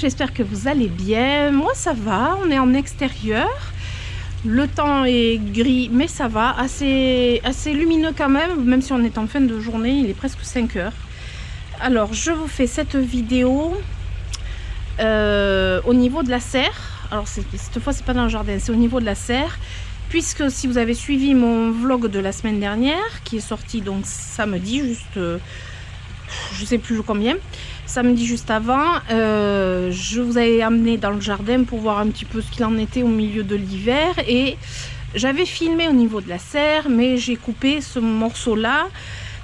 j'espère que vous allez bien. Moi ça va, on est en extérieur. Le temps est gris, mais ça va, assez lumineux quand même si on est en fin de journée, il est presque 5 heures. Alors je vous fais cette vidéo au niveau de la serre. Alors cette fois c'est pas dans le jardin, c'est au niveau de la serre. Puisque si vous avez suivi mon vlog de la semaine dernière, qui est sorti donc samedi, juste, je sais plus combien, samedi juste avant, je vous avais amené dans le jardin pour voir un petit peu ce qu'il en était au milieu de l'hiver. Et j'avais filmé au niveau de la serre, mais j'ai coupé ce morceau-là,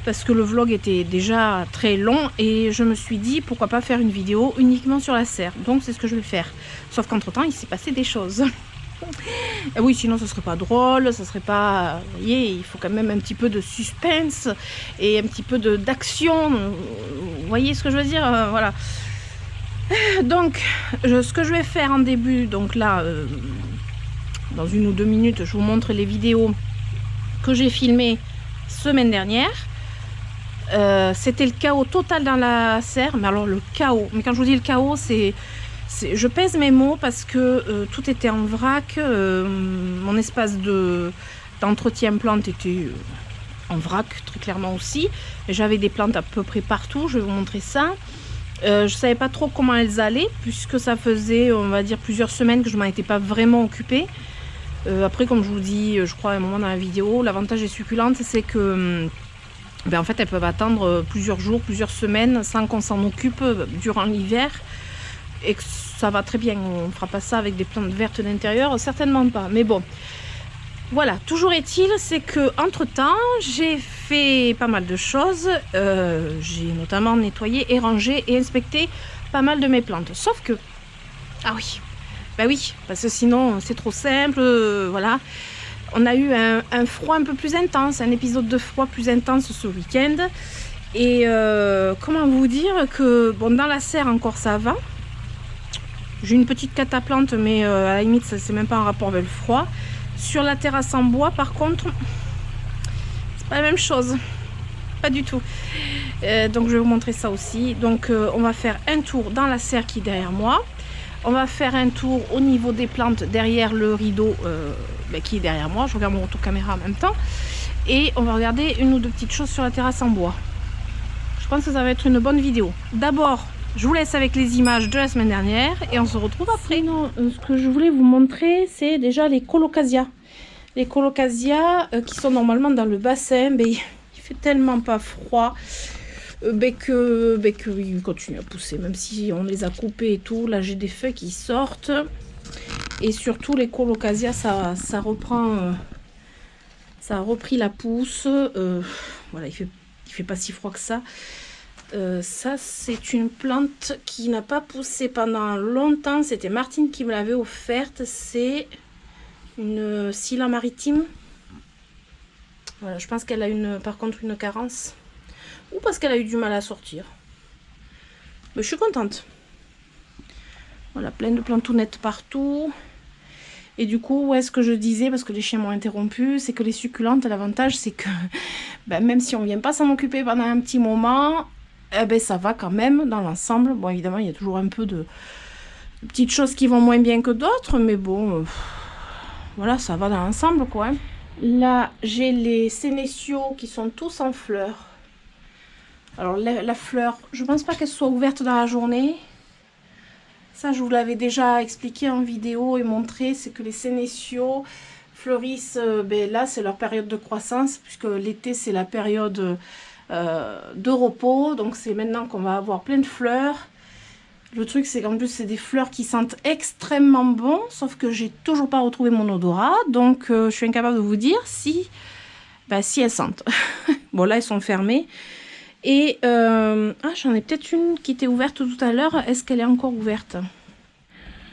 parce que le vlog était déjà très long. Et je me suis dit, pourquoi pas faire une vidéo uniquement sur la serre. Donc c'est ce que je vais faire. Sauf qu'entre temps, il s'est passé des choses. Et oui, sinon ce serait pas drôle, ça serait pas... Vous voyez, il faut quand même un petit peu de suspense et un petit peu d'action. Vous voyez ce que je veux dire, voilà. Donc, ce que je vais faire en début, donc là, dans 1 ou 2 minutes, je vous montre les vidéos que j'ai filmées semaine dernière. C'était le chaos total dans la serre, mais alors le chaos. Mais quand je vous dis le chaos, je pèse mes mots parce que tout était en vrac. Mon espace d'entretien plante était en vrac très clairement aussi. J'avais des plantes à peu près partout, je vais vous montrer ça. Je savais pas trop comment elles allaient puisque ça faisait, on va dire, plusieurs semaines que je m'en étais pas vraiment occupée. Après, comme je vous dis, je crois à un moment dans la vidéo, l'avantage des succulentes, c'est que en fait elles peuvent attendre plusieurs jours, plusieurs semaines sans qu'on s'en occupe durant l'hiver. Et que ça va très bien, on ne fera pas ça avec des plantes vertes d'intérieur, certainement pas. Mais bon, voilà, toujours est-il, c'est que entre temps, j'ai fait pas mal de choses. J'ai notamment nettoyé et rangé et inspecté pas mal de mes plantes. Sauf que, ah oui, bah oui, parce que sinon c'est trop simple, voilà. On a eu un froid un peu plus intense, un épisode de froid plus intense ce week-end. Et comment vous dire que, bon, dans la serre encore ça va. J'ai une petite cataplante, mais à la limite, ça c'est même pas en rapport avec le froid. Sur la terrasse en bois, par contre, c'est pas la même chose. Pas du tout. Donc, je vais vous montrer ça aussi. Donc, on va faire un tour dans la serre qui est derrière moi. On va faire un tour au niveau des plantes derrière le rideau qui est derrière moi. Je regarde mon retour-caméra en même temps. Et on va regarder 1 ou 2 petites choses sur la terrasse en bois. Je pense que ça va être une bonne vidéo. D'abord, je vous laisse avec les images de la semaine dernière et on se retrouve après. Sinon, ce que je voulais vous montrer, c'est déjà les colocasias. Les colocasias qui sont normalement dans le bassin, mais il fait tellement pas froid qu'ils continuent à pousser, même si on les a coupés et tout. Là, j'ai des feuilles qui sortent. Et surtout, les colocasias, ça reprend... ça a repris la pousse. Voilà, il fait pas si froid que ça. Ça c'est une plante qui n'a pas poussé pendant longtemps, c'était Martine qui me l'avait offerte. C'est une Scylla maritime. Voilà, je pense qu'elle a par contre une carence, ou parce qu'elle a eu du mal à sortir, mais je suis contente. Voilà, plein de plantounettes partout. Et du coup, ouais, ce que je disais, parce que les chiens m'ont interrompu, c'est que les succulentes, l'avantage c'est que même si on vient pas s'en occuper pendant un petit moment, ça va quand même dans l'ensemble. Bon, évidemment, il y a toujours un peu de petites choses qui vont moins bien que d'autres, mais bon, voilà, ça va dans l'ensemble, quoi. Là, j'ai les sénéciaux qui sont tous en fleurs. Alors, la fleur, je pense pas qu'elle soit ouverte dans la journée. Ça, je vous l'avais déjà expliqué en vidéo et montré, c'est que les sénéciaux fleurissent, là, c'est leur période de croissance, puisque l'été, c'est la période... de repos, donc c'est maintenant qu'on va avoir plein de fleurs. Le truc c'est qu'en plus c'est des fleurs qui sentent extrêmement bon, sauf que j'ai toujours pas retrouvé mon odorat, donc je suis incapable de vous dire si elles sentent. Bon, là elles sont fermées et j'en ai peut-être une qui était ouverte tout à l'heure. Est-ce qu'elle est encore ouverte?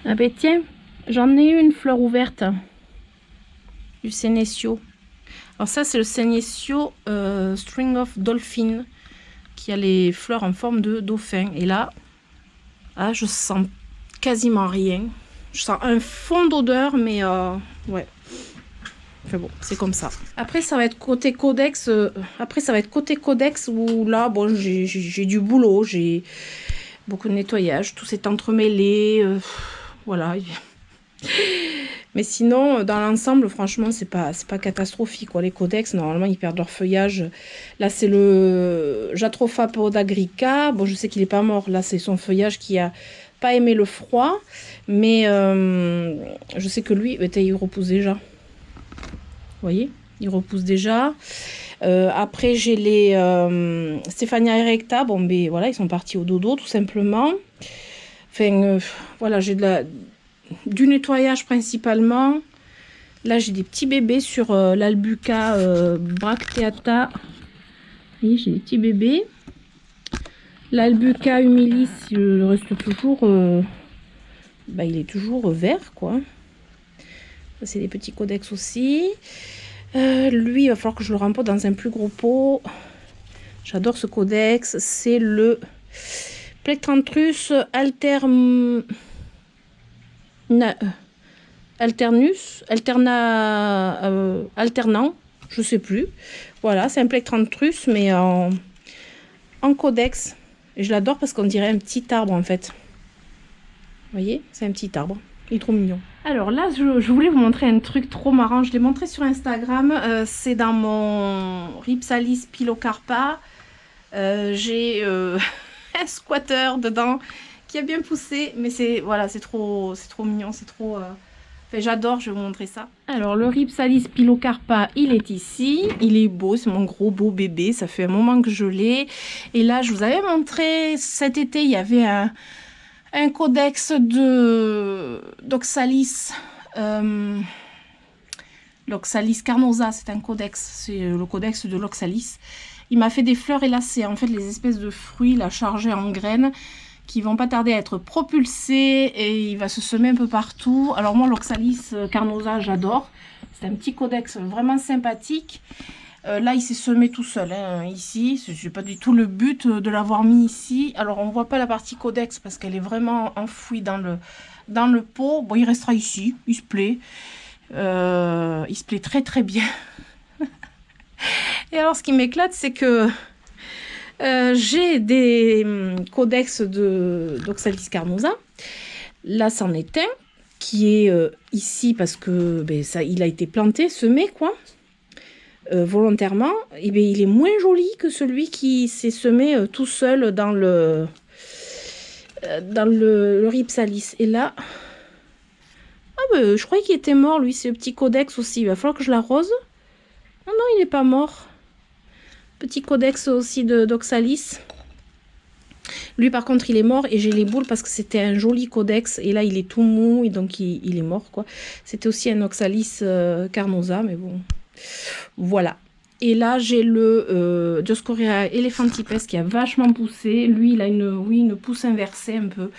Ah ben tiens, j'en ai eu une fleur ouverte du sénécio. Alors ça c'est le sénécio String of Dolphin qui a les fleurs en forme de dauphin. Et là, je sens quasiment rien. Je sens un fond d'odeur, mais ouais. Enfin bon, c'est comme ça. Après ça va être côté codex. Où là, bon, j'ai du boulot. Beaucoup de nettoyage, tout s'est entremêlé, voilà. Mais sinon, dans l'ensemble, franchement, c'est pas catastrophique, quoi. Les codex, normalement, ils perdent leur feuillage. Là, c'est le Jatropha podagrica. Bon, je sais qu'il est pas mort. Là, c'est son feuillage qui a pas aimé le froid. Mais je sais que lui, il repousse déjà. Vous voyez, il repousse déjà. Après, j'ai les Stéphania erecta. Bon, mais voilà, ils sont partis au dodo, tout simplement. Enfin, voilà, j'ai du nettoyage principalement. Là, j'ai des petits bébés sur l'Albuca bracteata. Vous voyez, j'ai des petits bébés. L'Albuca humilis, il reste toujours... il est toujours vert, quoi. Ça, c'est des petits codex aussi. Lui, il va falloir que je le remporte dans un plus gros pot. J'adore ce codex. C'est le Plectranthus alternus, alternant, je sais plus. Voilà, c'est un Plectranthus, mais en codex. Et je l'adore parce qu'on dirait un petit arbre, en fait. Vous voyez, c'est un petit arbre. Il est trop mignon. Alors là, je voulais vous montrer un truc trop marrant. Je l'ai montré sur Instagram. C'est dans mon Rhipsalis pilocarpa. J'ai un squatter dedans qui a bien poussé. Mais c'est voilà, c'est trop mignon. C'est trop... Enfin, j'adore, je vais vous montrer ça. Alors le Rhipsalis pilocarpa, il est ici. Il est beau, c'est mon gros beau bébé. Ça fait un moment que je l'ai. Et là, je vous avais montré cet été, il y avait un codex d'Oxalis, l'Oxalis carnosa, c'est un codex, c'est le codex de l'Oxalis. Il m'a fait des fleurs élacées, en fait les espèces de fruits là, chargés en graines qui vont pas tarder à être propulsés et il va se semer un peu partout. Alors moi l'Oxalis carnosa j'adore, c'est un petit codex vraiment sympathique. Là, il s'est semé tout seul, hein, ici. C'est pas du tout le but de l'avoir mis ici. Alors, on voit pas la partie codex parce qu'elle est vraiment enfouie dans le pot. Bon, il restera ici. Il se plaît. Il se plaît très, très bien. Et alors, ce qui m'éclate, c'est que j'ai des codex d'Oxalis carnosa. Là, c'en est un qui est ici parce que il a été planté, semé, quoi. Volontairement, et bien, il est moins joli que celui qui s'est semé tout seul dans le Rhipsalis. Et là, je croyais qu'il était mort, lui, c'est le petit codex aussi. Il va falloir que je l'arrose. Non, non, il n'est pas mort. Petit codex aussi d'Oxalis. Lui, par contre, il est mort et j'ai les boules parce que c'était un joli codex. Et là, il est tout mou et donc il est mort, quoi. C'était aussi un Oxalis carnosa, mais bon... Voilà. Et là, j'ai le Dioscorea elephantipes qui a vachement poussé. Lui, il a une pousse inversée un peu.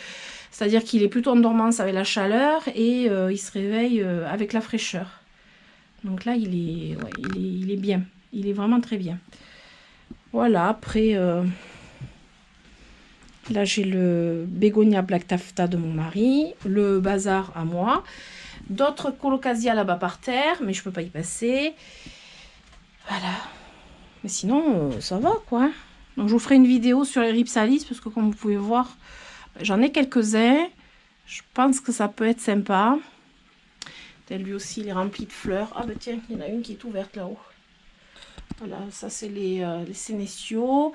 C'est-à-dire qu'il est plutôt en dormance avec la chaleur et il se réveille avec la fraîcheur. Donc là, il est bien. Il est vraiment très bien. Voilà, après, là, j'ai le Bégonia Black Taffeta de mon mari, le bazar à moi. D'autres colocasia là-bas par terre, mais je peux pas y passer. Voilà. Mais sinon, ça va, quoi. Donc, je vous ferai une vidéo sur les Rhipsalis, parce que comme vous pouvez voir, j'en ai quelques-uns. Je pense que ça peut être sympa. Lui aussi, il est rempli de fleurs. Ah, bah tiens, il y en a une qui est ouverte là-haut. Voilà, ça, c'est les sénéciaux.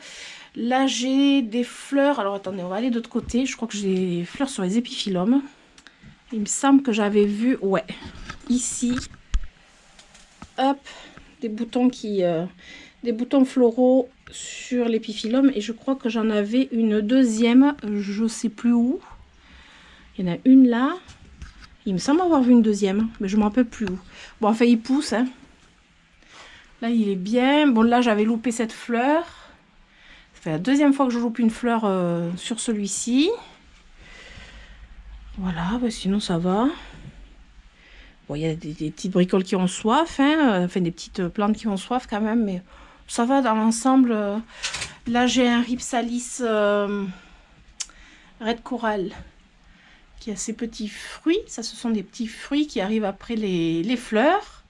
Là, j'ai des fleurs. Alors, attendez, on va aller de l'autre côté. Je crois que j'ai des fleurs sur les épiphyllums. Il me semble que j'avais vu, ouais, ici, hop, des boutons des boutons floraux sur l'épiphyllum. Et je crois que j'en avais une deuxième, je sais plus où. Il y en a une là. Il me semble avoir vu une deuxième, mais je ne me rappelle plus où. Bon, enfin, il pousse, hein. Là, il est bien. Bon, là, j'avais loupé cette fleur. Ça fait la deuxième fois que je loupe une fleur sur celui-ci. Voilà, bah sinon ça va. Bon, il y a des petites bricoles qui ont soif, hein, enfin des petites plantes qui ont soif quand même, mais ça va dans l'ensemble. Là, j'ai un Rhipsalis Red Coral qui a ses petits fruits. Ça, ce sont des petits fruits qui arrivent après les fleurs.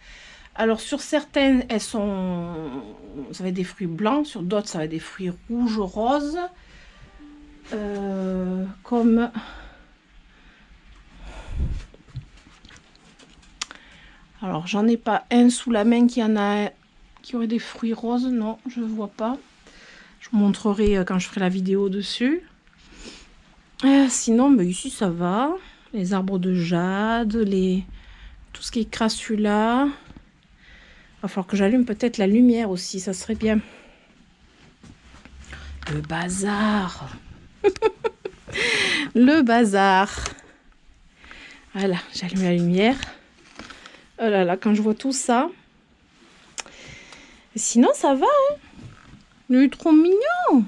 Alors, sur certaines, ça va être des fruits blancs, sur d'autres, ça va être des fruits rouges, roses. comme alors j'en ai pas un sous la main qui aurait des fruits roses, non, je vois pas. Je vous montrerai quand je ferai la vidéo dessus. Sinon, ici ça va. Les arbres de jade, tout ce qui est crassula. Il va falloir que j'allume peut-être la lumière aussi, ça serait bien. Le bazar. Le bazar. Voilà, j'allume la lumière. Oh là là, quand je vois tout ça. Sinon, ça va, hein. Il est trop mignon.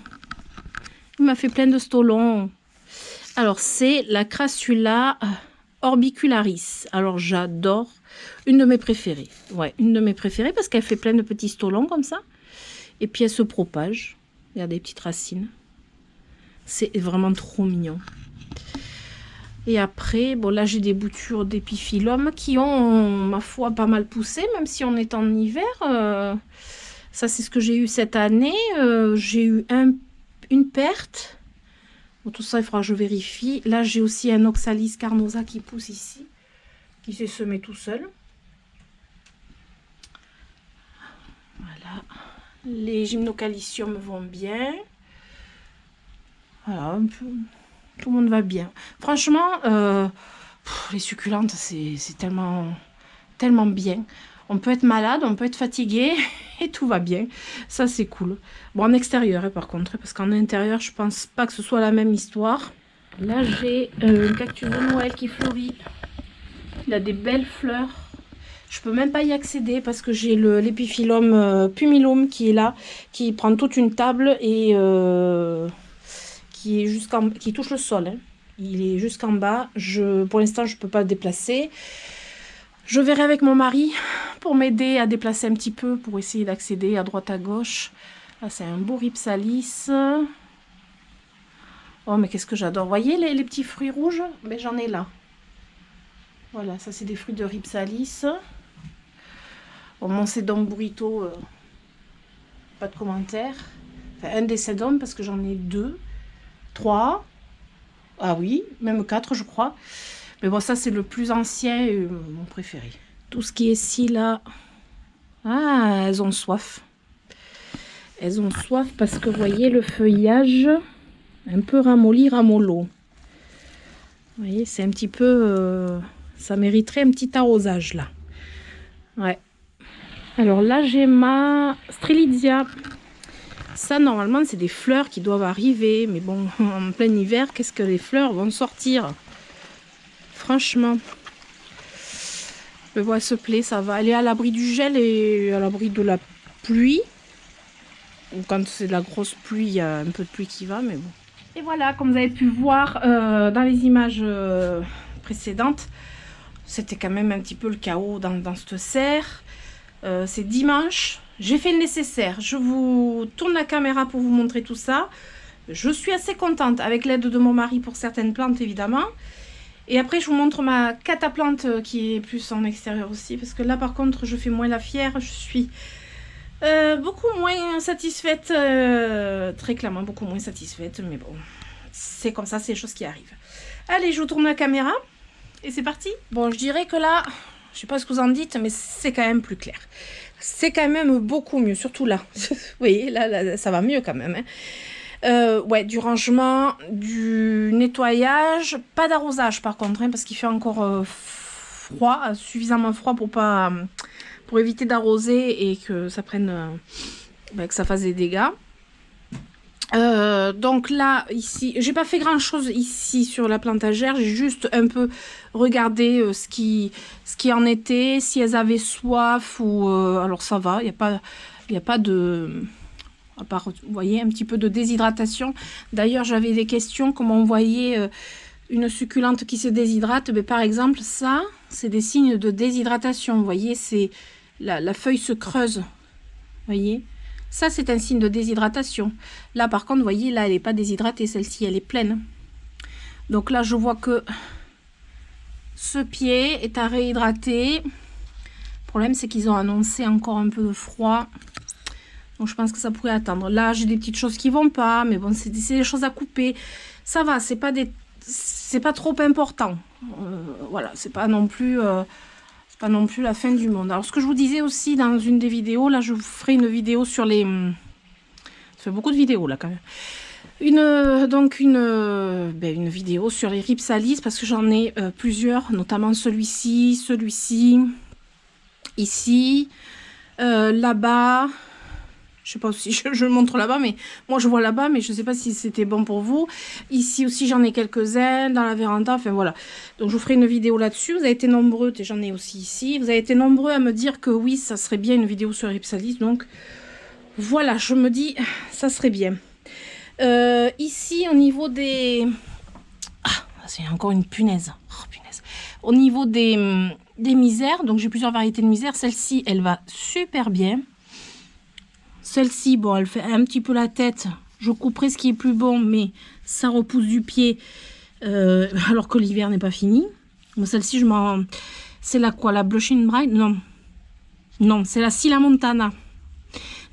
Il m'a fait plein de stolons. Alors, c'est la Crassula orbicularis. Alors, j'adore. Une de mes préférées. Ouais, une de mes préférées parce qu'elle fait plein de petits stolons comme ça. Et puis, elle se propage. Il y a des petites racines. C'est vraiment trop mignon. Et après, bon, là, j'ai des boutures d'épiphyllum qui ont, ma foi, pas mal poussé, même si on est en hiver. Ça, c'est ce que j'ai eu cette année. J'ai eu une perte. Bon, tout ça, il faudra que je vérifie. Là, j'ai aussi un Oxalis carnosa qui pousse ici, qui s'est semé tout seul. Voilà. Les gymnocalcium vont bien. Voilà, un peu, tout le monde va bien. Franchement, les succulentes, c'est tellement bien. On peut être malade, on peut être fatigué et tout va bien. Ça, c'est cool. Bon, en extérieur, par contre, parce qu'en intérieur, je pense pas que ce soit la même histoire. Là, j'ai un cactus de Noël qui fleurit. Il a des belles fleurs. Je peux même pas y accéder parce que j'ai l'épiphyllum pumilum qui est là, qui prend toute une table et qui touche le sol. Hein. Il est jusqu'en bas. Pour l'instant, je peux pas le déplacer. Je verrai avec mon mari pour m'aider à déplacer un petit peu, pour essayer d'accéder à droite à gauche. Là, c'est un beau Rhipsalis. Oh, mais qu'est-ce que j'adore. Vous voyez les petits fruits rouges? Ben, j'en ai là. Voilà, ça c'est des fruits de Rhipsalis. Bon, mon sedum burrito, pas de commentaire. Enfin, un des sedum parce que j'en ai 2, 3. Ah oui, même 4 je crois. Mais bon, ça c'est le plus ancien et mon préféré. Tout ce qui est ici là, ah, elles ont soif. Elles ont soif parce que vous voyez le feuillage un peu ramolli, ramollo. Vous voyez, c'est un petit peu, ça mériterait un petit arrosage là. Ouais. Alors là, j'ai ma Strelitzia. Ça, normalement, c'est des fleurs qui doivent arriver. Mais bon, en plein hiver, qu'est-ce que les fleurs vont sortir? Franchement. Le bois se plaît, ça va. Elle est à l'abri du gel et à l'abri de la pluie. Quand c'est de la grosse pluie, il y a un peu de pluie qui va, mais bon. Et voilà, comme vous avez pu voir dans les images précédentes, c'était quand même un petit peu le chaos dans cette serre. C'est dimanche, j'ai fait le nécessaire. Je vous tourne la caméra pour vous montrer tout ça. Je suis assez contente avec l'aide de mon mari pour certaines plantes évidemment. Et après je vous montre ma cataplante qui est plus en extérieur aussi. Parce que là par contre je fais moins la fière. Je suis beaucoup moins satisfaite. Très clairement beaucoup moins satisfaite. Mais bon, c'est comme ça, c'est les choses qui arrivent. Allez, je vous tourne la caméra. Et c'est parti. Bon, je dirais que là... Je sais pas ce que vous en dites, mais c'est quand même plus clair. C'est quand même beaucoup mieux, surtout là. Vous voyez, là, ça va mieux quand même. Hein. Ouais, du rangement, du nettoyage, pas d'arrosage par contre, hein, parce qu'il fait encore froid, suffisamment froid pour éviter d'arroser et que ça prenne, que ça fasse des dégâts. Donc là, ici, j'ai pas fait grand chose ici sur la plantagère, j'ai juste un peu regardé ce qui en était, si elles avaient soif ou alors ça va, il y a pas de, à part, vous voyez, un petit peu de déshydratation. D'ailleurs, j'avais des questions, comment on voyait une succulente qui se déshydrate. Mais par exemple, ça, c'est des signes de déshydratation. Vous voyez, c'est la feuille se creuse, vous voyez. Ça, c'est un signe de déshydratation. Là, par contre, vous voyez, là, elle n'est pas déshydratée. Celle-ci, elle est pleine. Donc là, je vois que ce pied est à réhydrater. Le problème, c'est qu'ils ont annoncé encore un peu de froid. Donc je pense que ça pourrait attendre. Là, j'ai des petites choses qui vont pas, mais bon, c'est des choses à couper. Ça va, c'est pas trop important. Voilà, c'est pas non plus la fin du monde. Alors ce que je vous disais aussi dans une des vidéos, là je vous ferai une vidéo sur les... Ça fait beaucoup de vidéos là quand même. Une vidéo sur les Rhipsalis parce que j'en ai plusieurs, notamment celui-ci, ici, là-bas. Je sais pas si je montre là-bas, mais moi je vois là-bas, mais je sais pas si c'était bon pour vous. Ici aussi j'en ai quelques-uns, dans la véranda, enfin voilà. Donc je vous ferai une vidéo là-dessus. Vous avez été nombreux, et j'en ai aussi ici. Vous avez été nombreux à me dire que oui, ça serait bien une vidéo sur Rhipsalis. Donc voilà, je me dis, ça serait bien. Ici au niveau des... Ah, c'est encore une punaise. Oh, punaise. Au niveau des misères, donc j'ai plusieurs variétés de misères. Celle-ci, elle va super bien. Celle-ci, bon, elle fait un petit peu la tête. Je couperai ce qui est plus bon, mais ça repousse du pied, alors que l'hiver n'est pas fini. Celle-ci, je m'en... C'est la quoi? La Blushing Bright? Non. Non, c'est la Silla Montana.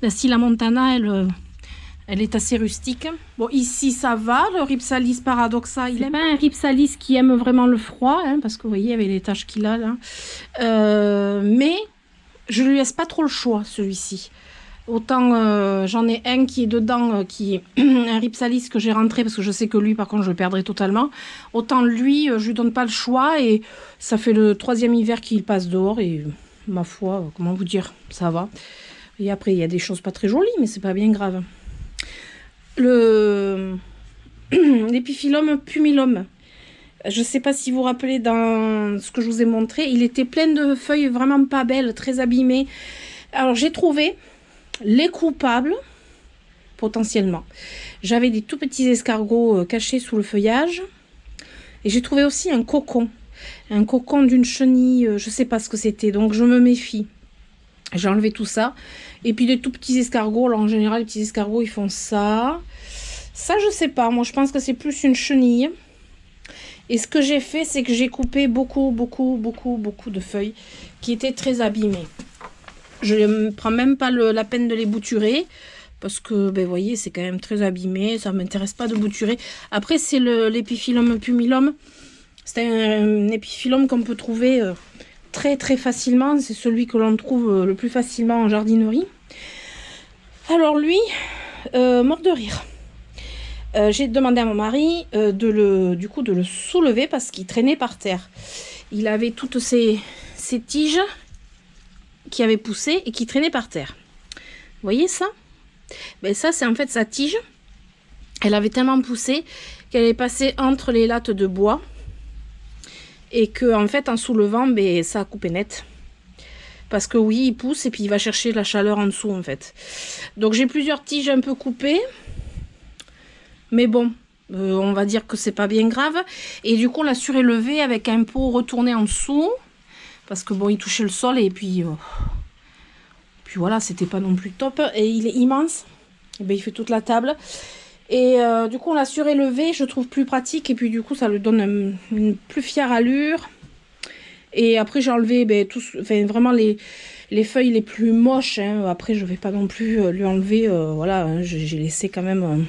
La Silla Montana, elle est assez rustique. Bon, ici, ça va. Le Rhipsalis Paradoxa, il n'est pas un Rhipsalis qui aime vraiment le froid, hein, parce que vous voyez, avec les taches qu'il a, là. Mais je lui laisse pas trop le choix, celui-ci. Autant j'en ai un qui est dedans, qui est un Rhipsalis que j'ai rentré parce que je sais que lui, par contre, je le perdrai totalement. Autant lui, je lui donne pas le choix et ça fait le 3e hiver qu'il passe dehors et ma foi, comment vous dire, ça va. Et après, il y a des choses pas très jolies, mais c'est pas bien grave. L'Epiphyllum pumilum. Je sais pas si vous vous rappelez dans ce que je vous ai montré, il était plein de feuilles vraiment pas belles, très abîmées. Alors j'ai trouvé les coupables, potentiellement. J'avais des tout petits escargots cachés sous le feuillage. Et j'ai trouvé aussi un cocon. Un cocon d'une chenille, je sais pas ce que c'était. Donc je me méfie. J'ai enlevé tout ça. Et puis des tout petits escargots. Alors en général, les petits escargots, ils font ça. Ça, je sais pas. Moi, je pense que c'est plus une chenille. Et ce que j'ai fait, c'est que j'ai coupé beaucoup de feuilles qui étaient très abîmées. Je ne prends même pas la peine de les bouturer parce que, ben, vous voyez, c'est quand même très abîmé. Ça ne m'intéresse pas de bouturer. Après, c'est l'Epiphyllum pumilum. C'est un épiphyllum qu'on peut trouver très facilement. C'est celui que l'on trouve le plus facilement en jardinerie. Alors lui, mort de rire. J'ai demandé à mon mari de le soulever parce qu'il traînait par terre. Il avait toutes ces tiges qui avait poussé et qui traînait par terre. Vous voyez ça? Ben ça, c'est en fait sa tige. Elle avait tellement poussé qu'elle est passée entre les lattes de bois et que en fait, en soulevant, ben, ça a coupé net. Parce que oui, il pousse et puis il va chercher la chaleur en dessous en fait. Donc j'ai plusieurs tiges un peu coupées. Mais bon, on va dire que c'est pas bien grave. Et du coup, on l'a surélevé avec un pot retourné en dessous. Parce que bon, il touchait le sol et puis voilà, c'était pas non plus top. Et il est immense. Et ben, il fait toute la table. Et du coup, on l'a surélevé, je trouve plus pratique. Et puis du coup, ça lui donne une plus fière allure. Et après, j'ai enlevé vraiment les feuilles les plus moches. Hein. Après, je vais pas non plus lui enlever. Voilà, hein, j'ai laissé quand même...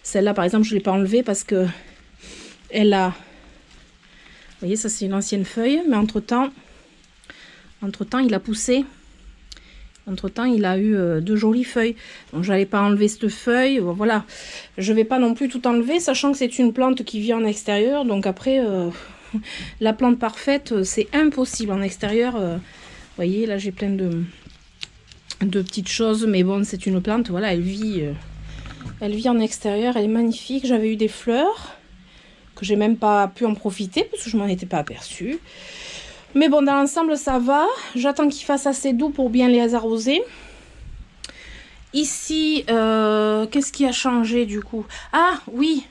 Celle-là, par exemple, je ne l'ai pas enlevée parce que elle a... Vous voyez, ça, c'est une ancienne feuille. Mais entre-temps, il a poussé. Entre-temps, il a eu de jolies feuilles. Donc, je n'allais pas enlever cette feuille. Voilà. Je ne vais pas non plus tout enlever, sachant que c'est une plante qui vit en extérieur. Donc, après, la plante parfaite, c'est impossible en extérieur. Vous voyez, là, j'ai plein de petites choses. Mais bon, c'est une plante. Voilà, elle vit en extérieur. Elle est magnifique. J'avais eu des fleurs que j'ai même pas pu en profiter parce que je m'en étais pas aperçue. Mais bon, dans l'ensemble, ça va. J'attends qu'il fasse assez doux pour bien les arroser. Ici, qu'est-ce qui a changé du coup? Ah, oui.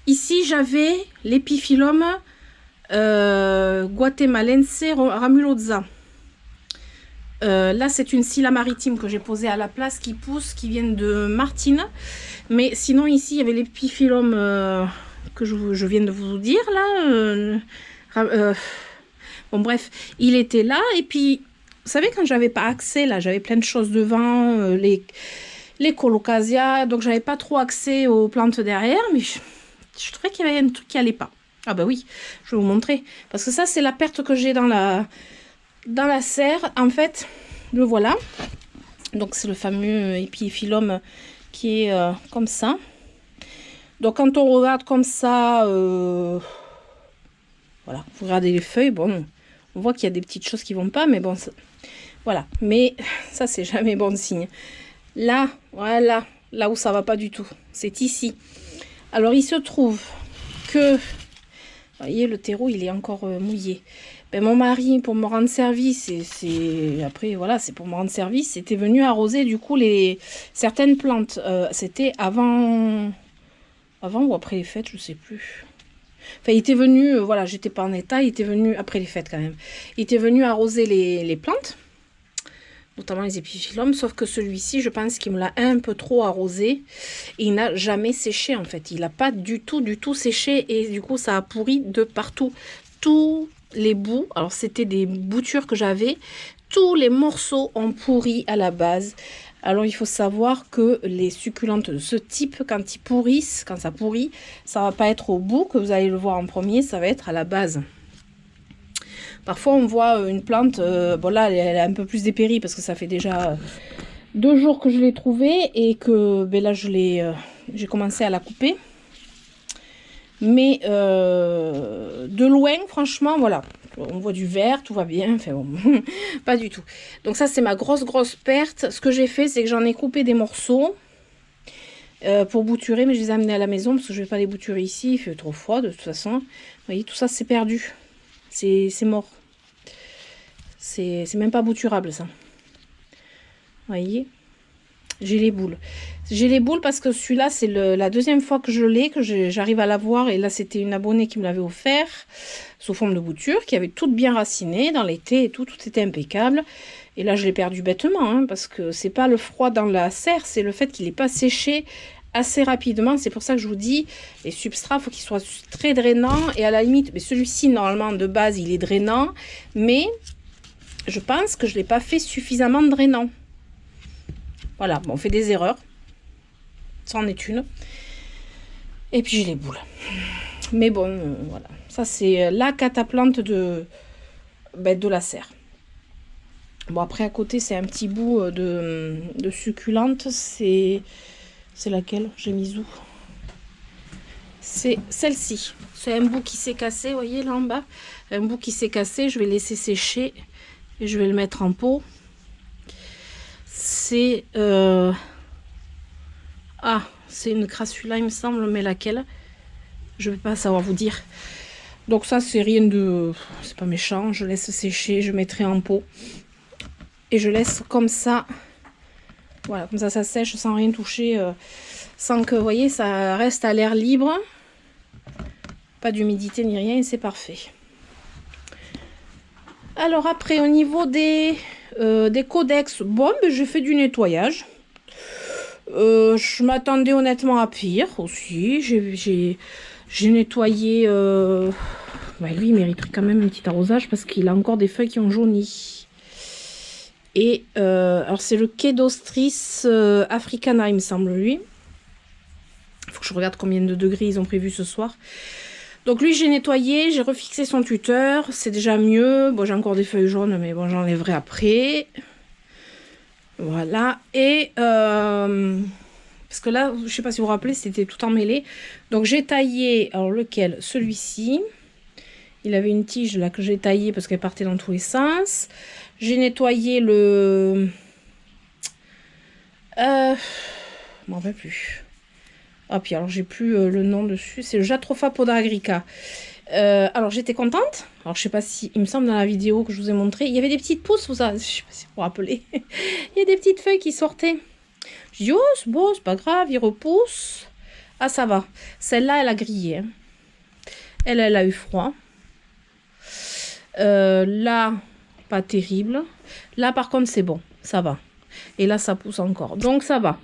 Ici, j'avais l'Epiphyllum guatemalense ramulosa. Là, c'est une Silla maritime que j'ai posée à la place qui pousse, qui vient de Martine. Mais sinon, ici, il y avait l'Epiphyllum que je viens de vous dire, là. Bon, bref, il était là. Et puis, vous savez, quand j'avais pas accès, là, j'avais plein de choses devant, les colocasia. Donc j'avais pas trop accès aux plantes derrière, mais je trouvais qu'il y avait un truc qui allait pas. Ah bah oui, je vais vous montrer. Parce que ça, c'est la perte que j'ai dans la serre. En fait, le voilà. Donc c'est le fameux épiphyllum qui est comme ça. Donc quand on regarde comme ça, voilà, vous regardez les feuilles, bon, on voit qu'il y a des petites choses qui vont pas, mais bon, voilà. Mais ça, c'est jamais bon signe. Là, voilà, là où ça va pas du tout, c'est ici. Alors il se trouve que, vous voyez, le terreau, il est encore mouillé. Ben, mon mari, pour me rendre service, après, voilà, c'est pour me rendre service, c'était venu arroser, du coup, certaines plantes. C'était avant ou après les fêtes, je sais plus. Enfin, il était venu, voilà, j'étais pas en état, il était venu, après les fêtes quand même, il était venu arroser les plantes, notamment les épiphyllums, sauf que celui-ci, je pense qu'il me l'a un peu trop arrosé, et il n'a jamais séché en fait, il n'a pas du tout séché, et du coup ça a pourri de partout, tous les bouts, alors c'était des boutures que j'avais, tous les morceaux ont pourri à la base. Alors il faut savoir que les succulentes de ce type, quand ils pourrissent, quand ça pourrit, ça va pas être au bout que vous allez le voir en premier, ça va être à la base. Parfois on voit une plante, bon là elle est un peu plus dépérie parce que ça fait déjà 2 jours que je l'ai trouvée et que ben là j'ai commencé à la couper. Mais de loin, franchement, voilà, on voit du vert, tout va bien, enfin bon, pas du tout. Donc ça, c'est ma grosse perte. Ce que j'ai fait, c'est que j'en ai coupé des morceaux pour bouturer, mais je les ai amenés à la maison parce que je vais pas les bouturer ici, il fait trop froid de toute façon. Vous voyez, tout ça, c'est perdu, c'est mort. C'est même pas bouturable, ça. Vous voyez, j'ai les boules. J'ai les boules parce que celui-là, c'est la deuxième fois que je l'ai, que j'arrive à l'avoir. Et là, c'était une abonnée qui me l'avait offert sous forme de bouture, qui avait toutes bien raciné dans l'été et tout était impeccable. Et là, je l'ai perdu bêtement, hein, parce que c'est pas le froid dans la serre, c'est le fait qu'il n'est pas séché assez rapidement. C'est pour ça que je vous dis, les substrats, il faut qu'ils soient très drainants. Et à la limite, mais celui-ci, normalement, de base, il est drainant. Mais je pense que je ne l'ai pas fait suffisamment drainant. Voilà, bon, on fait des erreurs. Ça en est une. Et puis j'ai les boules. Mais bon, voilà. Ça, c'est la cataplante de la serre. Bon, après, à côté, c'est un petit bout de succulente. C'est laquelle? J'ai mis où? C'est celle-ci. C'est un bout qui s'est cassé, vous voyez, là en bas. Un bout qui s'est cassé. Je vais laisser sécher. Et je vais le mettre en pot. C'est... Ah, c'est une crassula, il me semble, mais laquelle? Je ne vais pas savoir vous dire. Donc ça, c'est rien de... C'est pas méchant. Je laisse sécher, je mettrai en pot. Et je laisse comme ça. Voilà, comme ça sèche sans rien toucher. Sans que, vous voyez, ça reste à l'air libre. Pas d'humidité ni rien, et c'est parfait. Alors après, au niveau des codex, bon, ben, j'ai fait du nettoyage. Je m'attendais honnêtement à pire aussi. J'ai nettoyé. Bah lui, il mériterait quand même un petit arrosage parce qu'il a encore des feuilles qui ont jauni. Et alors, c'est le Kedostris africana, il me semble, lui. Il faut que je regarde combien de degrés ils ont prévu ce soir. Donc, lui, j'ai nettoyé, j'ai refixé son tuteur. C'est déjà mieux. Bon, j'ai encore des feuilles jaunes, mais bon, j'enlèverai après. Voilà, et parce que là, je sais pas si vous vous rappelez, c'était tout emmêlé. Donc j'ai taillé, alors lequel? Celui-ci. Il avait une tige là que j'ai taillée parce qu'elle partait dans tous les sens. J'ai nettoyé le... je m'en rappelle plus. Ah, puis alors j'ai plus le nom dessus, c'est le Jatropha podagra. Alors j'étais contente. Alors je sais pas si, il me semble dans la vidéo que je vous ai montré, il y avait des petites pousses, je sais pas si vous vous rappelez. Il y a des petites feuilles qui sortaient. Je dis oh c'est beau, c'est pas grave, il repousse. Ah ça va. Celle-là elle a grillé. Hein. Elle a eu froid. Là pas terrible. Là par contre c'est bon, ça va. Et là ça pousse encore. Donc ça va.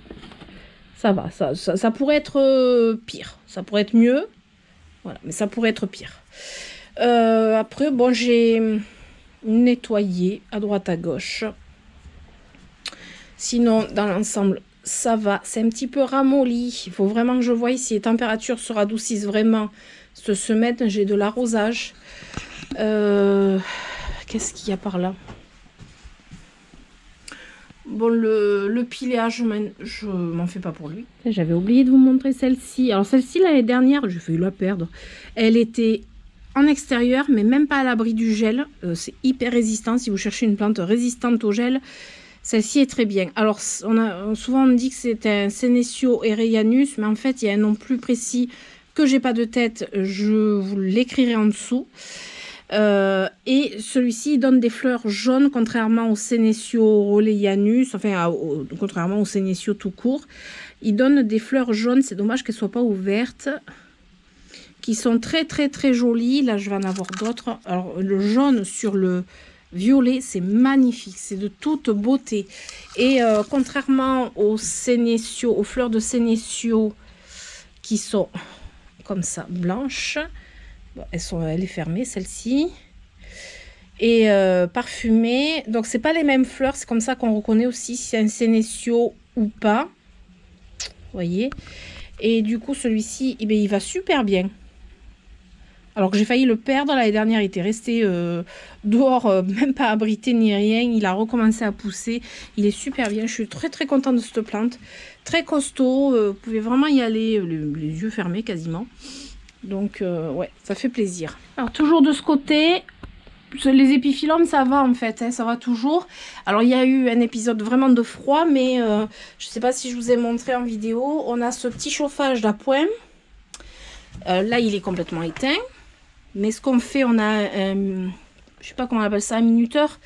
Ça va. Ça pourrait être pire. Ça pourrait être mieux. Voilà, mais ça pourrait être pire. Après, bon, j'ai nettoyé à droite à gauche. Sinon, dans l'ensemble, ça va. C'est un petit peu ramolli. Il faut vraiment que je voie si les températures se radoucissent vraiment. Cette semaine, j'ai de l'arrosage. Qu'est-ce qu'il y a par là? Bon, le piléage, je m'en fais pas pour lui. J'avais oublié de vous montrer celle-ci. Alors celle-ci, l'année dernière, j'ai failli la perdre. Elle était en extérieur, mais même pas à l'abri du gel. C'est hyper résistant. Si vous cherchez une plante résistante au gel, celle-ci est très bien. Alors, souvent on me dit que c'est un Senecio Ereianus, mais en fait, il y a un nom plus précis que j'ai pas de tête. Je vous l'écrirai en dessous. Et celui-ci donne des fleurs jaunes, contrairement au Senecio Rolleianus, enfin contrairement au Senecio tout court. Il donne des fleurs jaunes, c'est dommage qu'elles ne soient pas ouvertes, qui sont très très très jolies. Là je vais en avoir d'autres. Alors le jaune sur le violet, c'est magnifique, c'est de toute beauté. Et contrairement aux Senecio, aux fleurs de Senecio qui sont comme ça, blanches, elle est fermée celle-ci, et parfumée. Donc c'est pas les mêmes fleurs, c'est comme ça qu'on reconnaît aussi si c'est un Senecio ou pas, vous voyez. Et du coup celui-ci, eh bien, il va super bien, alors que j'ai failli le perdre l'année dernière. Il était resté dehors, même pas abrité ni rien. Il a recommencé à pousser, il est super bien. Je suis très très contente de cette plante, très costaud. Vous pouvez vraiment y aller les yeux fermés quasiment. Donc ouais, ça fait plaisir. Alors toujours de ce côté, les épiphyllums ça va en fait, hein, ça va toujours. Alors il y a eu un épisode vraiment de froid, mais je sais pas si je vous ai montré en vidéo. On a ce petit chauffage d'appoint. Là il est complètement éteint, mais ce qu'on fait, on a je sais pas comment on appelle ça, un minuteur.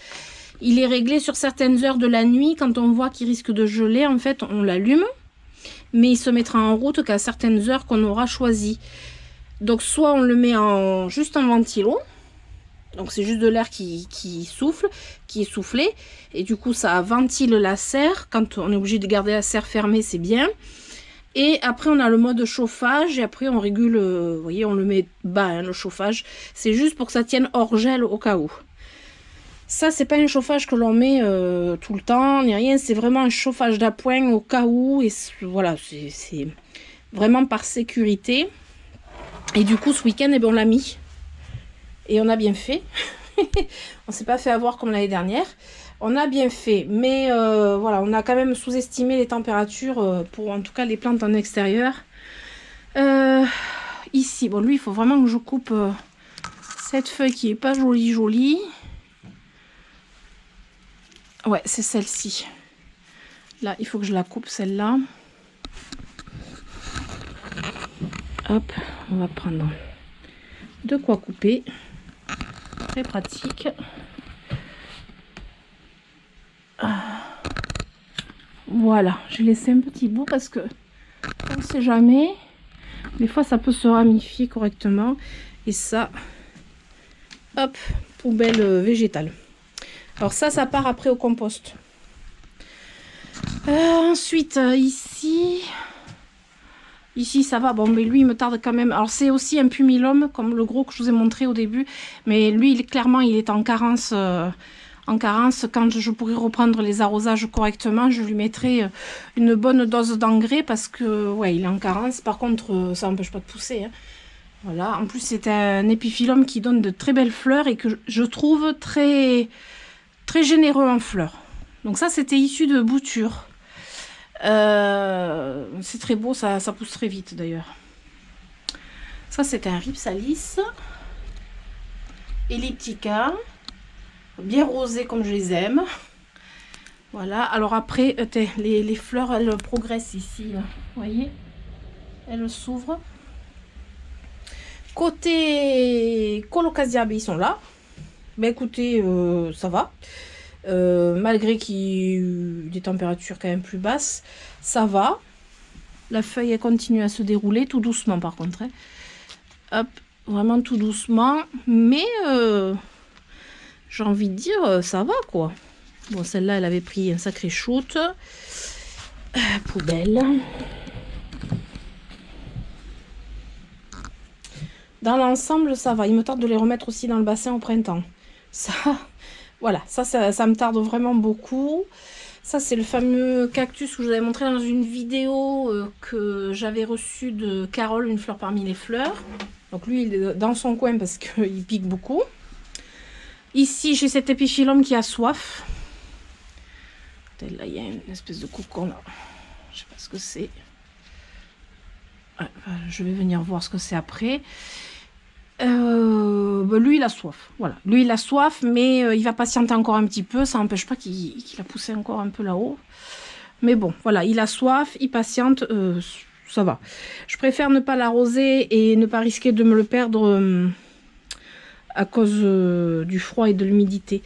Il est réglé sur certaines heures de la nuit. Quand on voit qu'il risque de geler, en fait on l'allume, mais il se mettra en route qu'à certaines heures qu'on aura choisies. Donc soit on le met juste en ventilo, donc c'est juste de l'air qui souffle, qui est soufflé, et du coup ça ventile la serre. Quand on est obligé de garder la serre fermée, c'est bien. Et après on a le mode chauffage, et après on régule, vous voyez, on le met bas, hein, le chauffage. C'est juste pour que ça tienne hors gel au cas où. Ça c'est pas un chauffage que l'on met tout le temps, ni rien, c'est vraiment un chauffage d'appoint au cas où, et voilà, c'est vraiment par sécurité. Et du coup, ce week-end, eh ben, on l'a mis. Et on a bien fait. On s'est pas fait avoir comme l'année dernière. On a bien fait. Mais voilà, on a quand même sous-estimé les températures pour en tout cas les plantes en extérieur. Ici, bon, lui, il faut vraiment que je coupe cette feuille qui est pas jolie, jolie. Ouais, c'est celle-ci. Là, il faut que je la coupe, celle-là. Hop, on va prendre de quoi couper. Très pratique. Voilà, j'ai laissé un petit bout parce que on ne sait jamais. Des fois, ça peut se ramifier correctement. Et ça, hop, poubelle végétale. Alors ça part après au compost. Ensuite, ici ça va, bon, mais lui il me tarde quand même. Alors c'est aussi un pumilum comme le gros que je vous ai montré au début, mais lui clairement il est en carence. Quand je pourrai reprendre les arrosages correctement, je lui mettrai une bonne dose d'engrais parce que ouais, il est en carence. Par contre, ça n'empêche pas de pousser, hein. Voilà, en plus c'est un épiphyllum qui donne de très belles fleurs et que je trouve très très généreux en fleurs. Donc ça c'était issu de bouture. C'est très beau, ça pousse très vite d'ailleurs. Ça c'est un Rhipsalis elliptica, bien rosé comme je les aime. Voilà, alors après les fleurs elles progressent ici là. Vous voyez, elles s'ouvrent. Côté Colocasia, ils sont là. Ben écoutez, ça va. Malgré qu'il y ait des températures quand même plus basses, ça va. La feuille elle continue à se dérouler tout doucement par contre, hein. Hop, vraiment tout doucement, mais j'ai envie de dire ça va quoi. Bon, celle-là elle avait pris un sacré shoot. Poubelle. Dans l'ensemble ça va. Il me tarde de les remettre aussi dans le bassin au printemps. Ça, voilà, ça me tarde vraiment beaucoup. Ça, c'est le fameux cactus que je vous avais montré dans une vidéo que j'avais reçue de Carole, une fleur parmi les fleurs. Donc lui, il est dans son coin parce qu'il pique beaucoup. Ici, j'ai cet épiphyllum qui a soif. Là, il y a une espèce de cocon là. Je sais pas ce que c'est. Ouais, je vais venir voir ce que c'est après. Lui, il a soif. Voilà. Lui, il a soif, mais il va patienter encore un petit peu. Ça n'empêche pas qu'il a poussé encore un peu là-haut. Mais bon, voilà, il a soif, il patiente, ça va. Je préfère ne pas l'arroser et ne pas risquer de me le perdre à cause du froid et de l'humidité.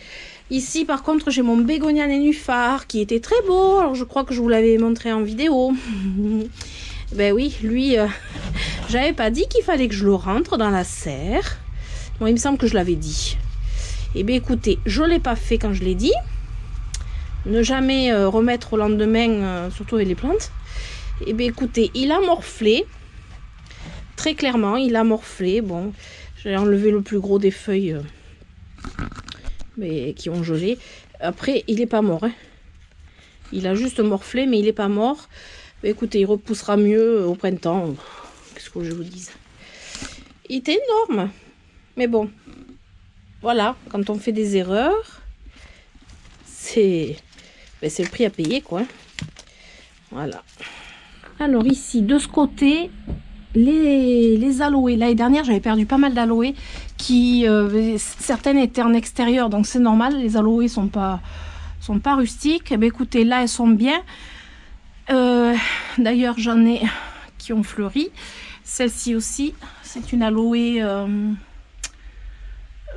Ici, par contre, j'ai mon bégonia nénuphar qui était très beau. Alors, je crois que je vous l'avais montré en vidéo. Ben oui, lui, j'avais pas dit qu'il fallait que je le rentre dans la serre. Bon, il me semble que je l'avais dit. Eh bien, écoutez, je ne l'ai pas fait quand je l'ai dit. Ne jamais remettre au lendemain, surtout avec les plantes. Eh bien, écoutez, il a morflé. Très clairement, il a morflé. Bon, j'ai enlevé le plus gros des feuilles mais qui ont gelé. Après, il n'est pas mort. Hein. Il a juste morflé, mais il n'est pas mort. Mais écoutez, il repoussera mieux au printemps. Qu'est-ce que je vous dise? Il était énorme. Mais bon, voilà, quand on fait des erreurs, c'est le prix à payer, quoi. Voilà. Alors ici, de ce côté, les aloés. L'année dernière, j'avais perdu pas mal d'aloés. Certaines étaient en extérieur, donc c'est normal. Les aloés sont pas rustiques. Eh bien, écoutez, là, elles sont bien. D'ailleurs, j'en ai qui ont fleuri. Celle-ci aussi, c'est une aloé...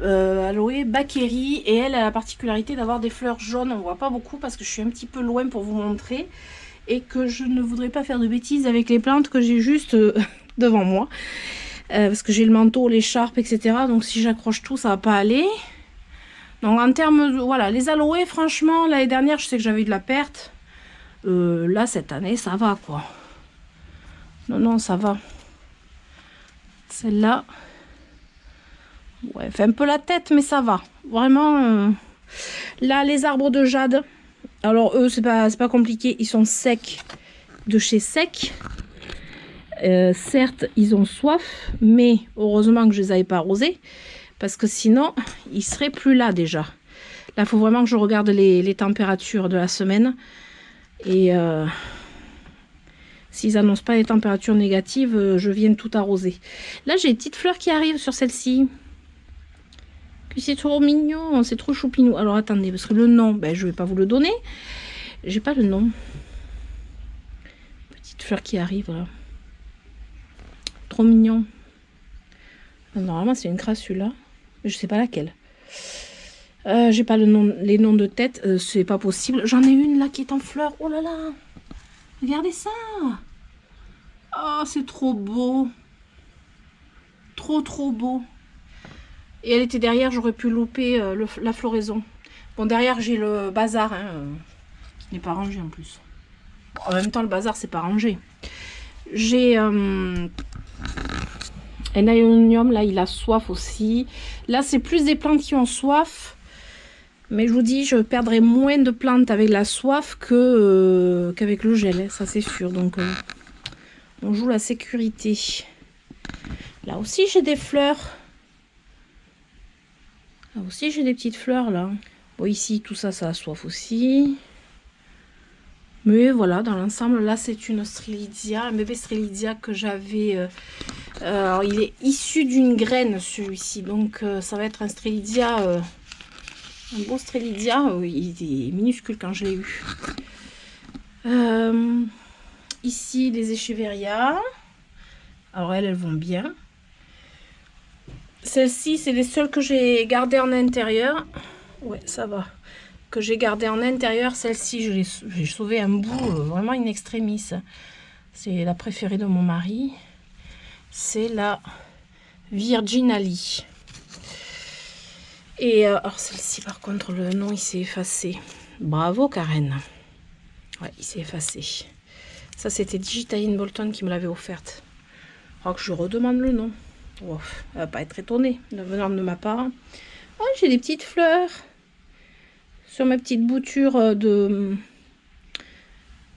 aloe Bakeri, et elle a la particularité d'avoir des fleurs jaunes. On voit pas beaucoup parce que je suis un petit peu loin pour vous montrer et que je ne voudrais pas faire de bêtises avec les plantes que j'ai juste devant moi parce que j'ai le manteau, l'écharpe, etc. Donc si j'accroche tout, ça va pas aller. Donc en termes de, voilà, les aloés, franchement, l'année dernière, je sais que j'avais eu de la perte. Là, cette année, ça va, quoi. Non, ça va. Celle-là, ouais, elle fait un peu la tête, mais ça va. Vraiment, là, les arbres de jade, alors eux, c'est pas compliqué. Ils sont secs de chez sec. Certes, ils ont soif, mais heureusement que je les avais pas arrosés, parce que sinon, ils seraient plus là déjà. Là, il faut vraiment que je regarde les températures de la semaine. Et s'ils annoncent pas les températures négatives, je viens tout arroser. Là, j'ai des petites fleurs qui arrivent sur celle-ci. Puis c'est trop mignon, c'est trop choupinou. Alors attendez, parce que le nom, ben, je vais pas vous le donner. J'ai pas le nom. Petite fleur qui arrive là. Trop mignon. Normalement, c'est une crassule, mais je sais pas laquelle. J'ai pas les noms de tête, c'est pas possible. J'en ai une là qui est en fleurs. Oh là là, regardez ça. Oh, c'est trop beau. Trop beau. Et elle était derrière, j'aurais pu louper la floraison. Bon, derrière, j'ai le bazar, qui n'est pas rangé en plus. Bon, en même temps, le bazar, c'est pas rangé. J'ai un aéonium, là, il a soif aussi. Là, c'est plus des plantes qui ont soif. Mais je vous dis, je perdrai moins de plantes avec la soif qu'avec le gel, ça c'est sûr. Donc, on joue la sécurité. Là aussi, j'ai des fleurs. Là aussi, j'ai des petites fleurs, là. Bon, ici, tout ça, ça a soif aussi. Mais voilà, dans l'ensemble, là, c'est une Strelitzia, un bébé Strelitzia que j'avais... alors, il est issu d'une graine, celui-ci. Donc, ça va être un Strelitzia... un beau Strelitzia, il est minuscule quand je l'ai eu. Ici, les Echeveria. Alors, elles vont bien. Celles-ci, c'est les seules que j'ai gardées en intérieur. Ouais, ça va. Que j'ai gardées en intérieur. Celle-ci, j'ai sauvé un bout vraiment in extremis. C'est la préférée de mon mari. C'est la Virginali. Et alors celle-ci par contre le nom il s'est effacé. Bravo Karen. Ouais, il s'est effacé. Ça c'était Digitaline Bolton qui me l'avait offerte. Alors que je redemande le nom. Oh, elle va pas être étonnée de venir de ma part. Oh, j'ai des petites fleurs sur ma petite bouture de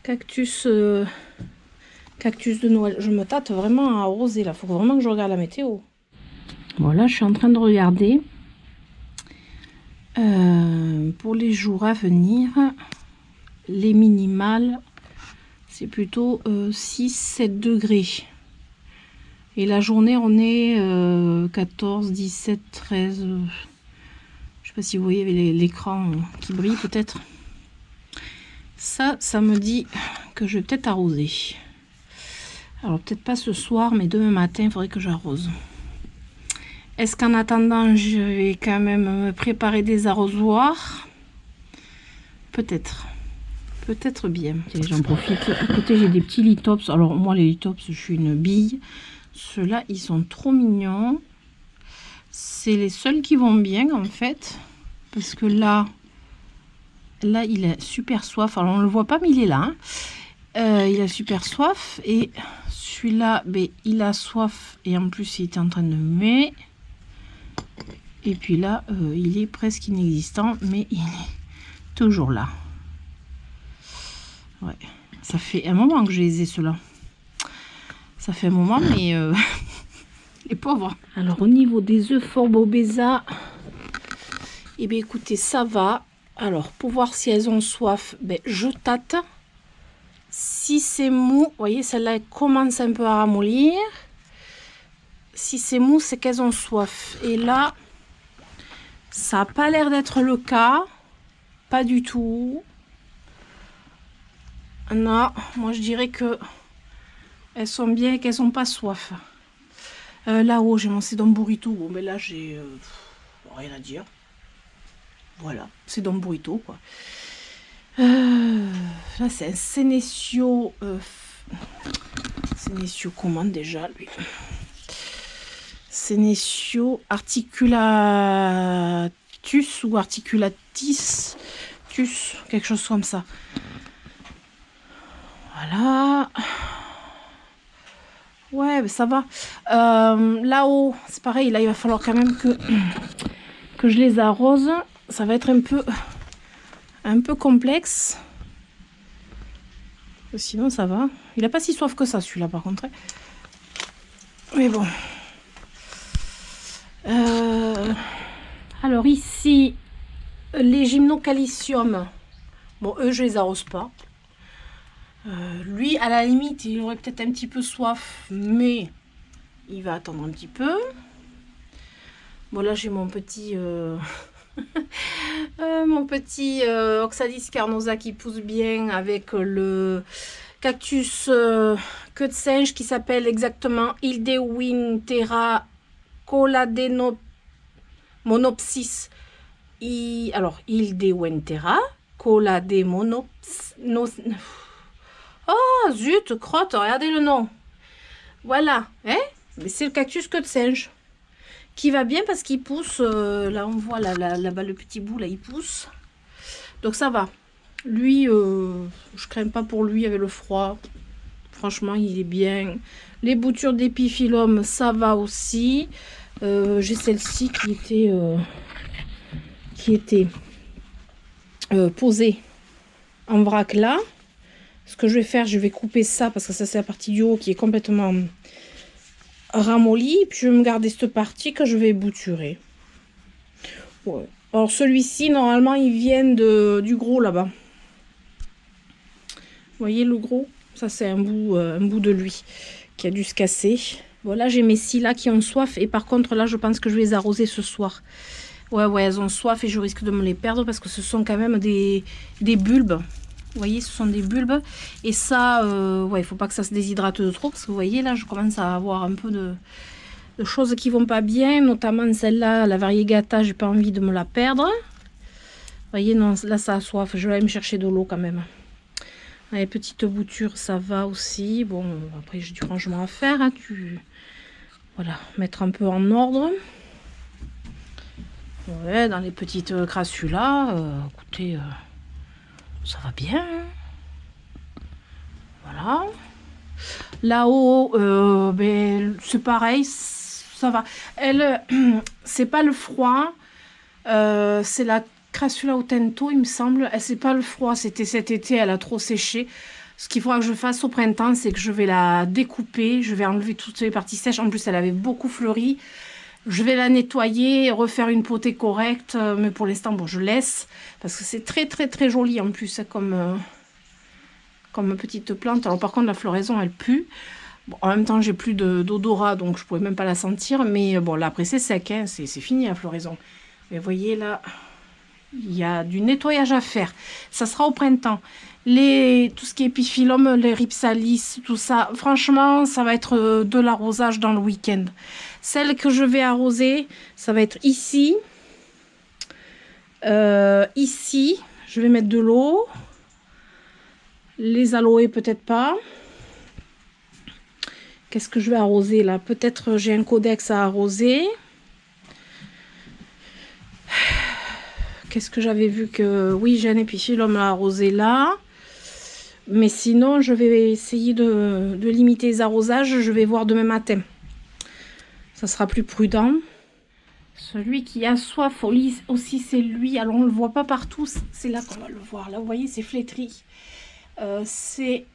Cactus, cactus de Noël. Je me tâte vraiment à arroser là. Faut vraiment que je regarde la météo. Voilà, je suis en train de regarder pour les jours à venir. Les minimales, c'est plutôt 6-7 degrés. Et la journée, on est 14, 17, 13. Je sais pas si vous voyez l'écran qui brille peut-être. Ça me dit que je vais peut-être arroser. Alors peut-être pas ce soir, mais demain matin, il faudrait que j'arrose. Est-ce qu'en attendant, je vais quand même me préparer des arrosoirs? Peut-être. Peut-être bien. J'en profite. À côté, j'ai des petits lithops. Alors moi, les lithops, je suis une bille. Ceux-là, ils sont trop mignons. C'est les seuls qui vont bien, en fait. Parce que là, il a super soif. Alors, on ne le voit pas, mais il est là. Hein. Il a super soif. Et celui-là, ben, il a soif. Et en plus, il est en train de muer. Et puis là, il est presque inexistant. Mais il est toujours là. Ouais. Ça fait un moment que je les ai, ceux-là. Ça fait un moment, mais les pauvres. Alors, au niveau des Euphorbobeza, eh bien, écoutez, ça va. Alors, pour voir si elles ont soif, ben, je tâte. Si c'est mou, vous voyez, celle-là, elle commence un peu à ramollir. Si c'est mou, c'est qu'elles ont soif. Et là, ça n'a pas l'air d'être le cas. Pas du tout. Non, moi, je dirais que elles sont bien et qu'elles n'ont pas soif. Là-haut, j'ai mon Sedon Burrito. Bon, mais là, j'ai rien à dire. Voilà, Sedon Burrito, quoi. Là, c'est un Senecio. Senecio, comment déjà, lui? Senecio articulatus ou articulatis. Quelque chose comme ça. Voilà. Ouais, ça va. Là-haut, c'est pareil. Là, il va falloir quand même que je les arrose. Ça va être un peu complexe. Sinon, ça va. Il n'a pas si soif que ça, celui-là, par contre. Mais bon. Alors, ici, les gymnocalcium. Bon, eux, je les arrose pas. Lui, à la limite, il aurait peut-être un petit peu soif, mais il va attendre un petit peu. Bon, là, j'ai mon petit Oxalis carnosa qui pousse bien avec le cactus queue de singe qui s'appelle exactement Hildewintera colademonopsis. Alors, Hildewintera colademonopsis. Oh, zut, crotte, regardez le nom. Voilà, hein? Mais c'est le cactus queue de singe. Qui va bien parce qu'il pousse. Là, on voit là-bas le petit bout, là, il pousse. Donc, ça va. Lui, je crains pas pour lui avec le froid. Franchement, il est bien. Les boutures d'épiphyllum, ça va aussi. J'ai celle-ci qui était posée en vrac là. Ce que je vais faire, je vais couper ça parce que ça c'est la partie du haut qui est complètement ramollie. Puis je vais me garder cette partie que je vais bouturer. Ouais. Alors celui-ci, normalement, il vient du gros là-bas. Vous voyez le gros? Ça c'est un bout de lui qui a dû se casser. Voilà, j'ai mes scies là qui ont soif. Et par contre là, je pense que je vais les arroser ce soir. Ouais, elles ont soif et je risque de me les perdre parce que ce sont quand même des bulbes. Vous voyez, ce sont des bulbes. Et ça, ouais, il ne faut pas que ça se déshydrate de trop. Parce que vous voyez, là, je commence à avoir un peu de choses qui vont pas bien. Notamment celle-là, la variegata, j'ai pas envie de me la perdre. Vous voyez, non, là, ça a soif. Je vais aller me chercher de l'eau quand même. Les petites boutures, ça va aussi. Bon, après, j'ai du rangement à faire. Hein, voilà, mettre un peu en ordre. Ouais, dans les petites crassulas, écoutez... ça va bien. Voilà. Là-haut, ben, c'est pareil, ça va. Elle, c'est pas le froid. C'est la Crassula Otento, il me semble. C'est pas le froid, c'était cet été, elle a trop séché. Ce qu'il faudra que je fasse au printemps, c'est que je vais la découper, je vais enlever toutes les parties sèches. En plus, elle avait beaucoup fleuri. Je vais la nettoyer, refaire une potée correcte, mais pour l'instant, bon, je laisse, parce que c'est très joli en plus, hein, comme petite plante. Alors par contre, la floraison, elle pue. Bon, en même temps, j'ai plus d'odorat, donc je pourrais même pas la sentir, mais bon, là, après, c'est sec, hein, c'est fini la floraison. Mais vous voyez, là, il y a du nettoyage à faire. Ça sera au printemps. Tout ce qui est épiphyllum, les rhipsalis, tout ça, franchement, ça va être de l'arrosage dans le week-end. Celle que je vais arroser, ça va être ici. Ici, je vais mettre de l'eau. Les aloés, peut-être pas. Qu'est-ce que je vais arroser là? Peut-être j'ai un codex à arroser. Qu'est-ce que j'avais vu que... Oui, j'ai un épiphyllum à arroser là. Mais sinon, je vais essayer de limiter les arrosages. Je vais voir demain matin. Ça sera plus prudent. Celui qui a soif aussi, c'est lui. Alors, on ne le voit pas partout. C'est là qu'on va le voir. Là, vous voyez, c'est flétri. C'est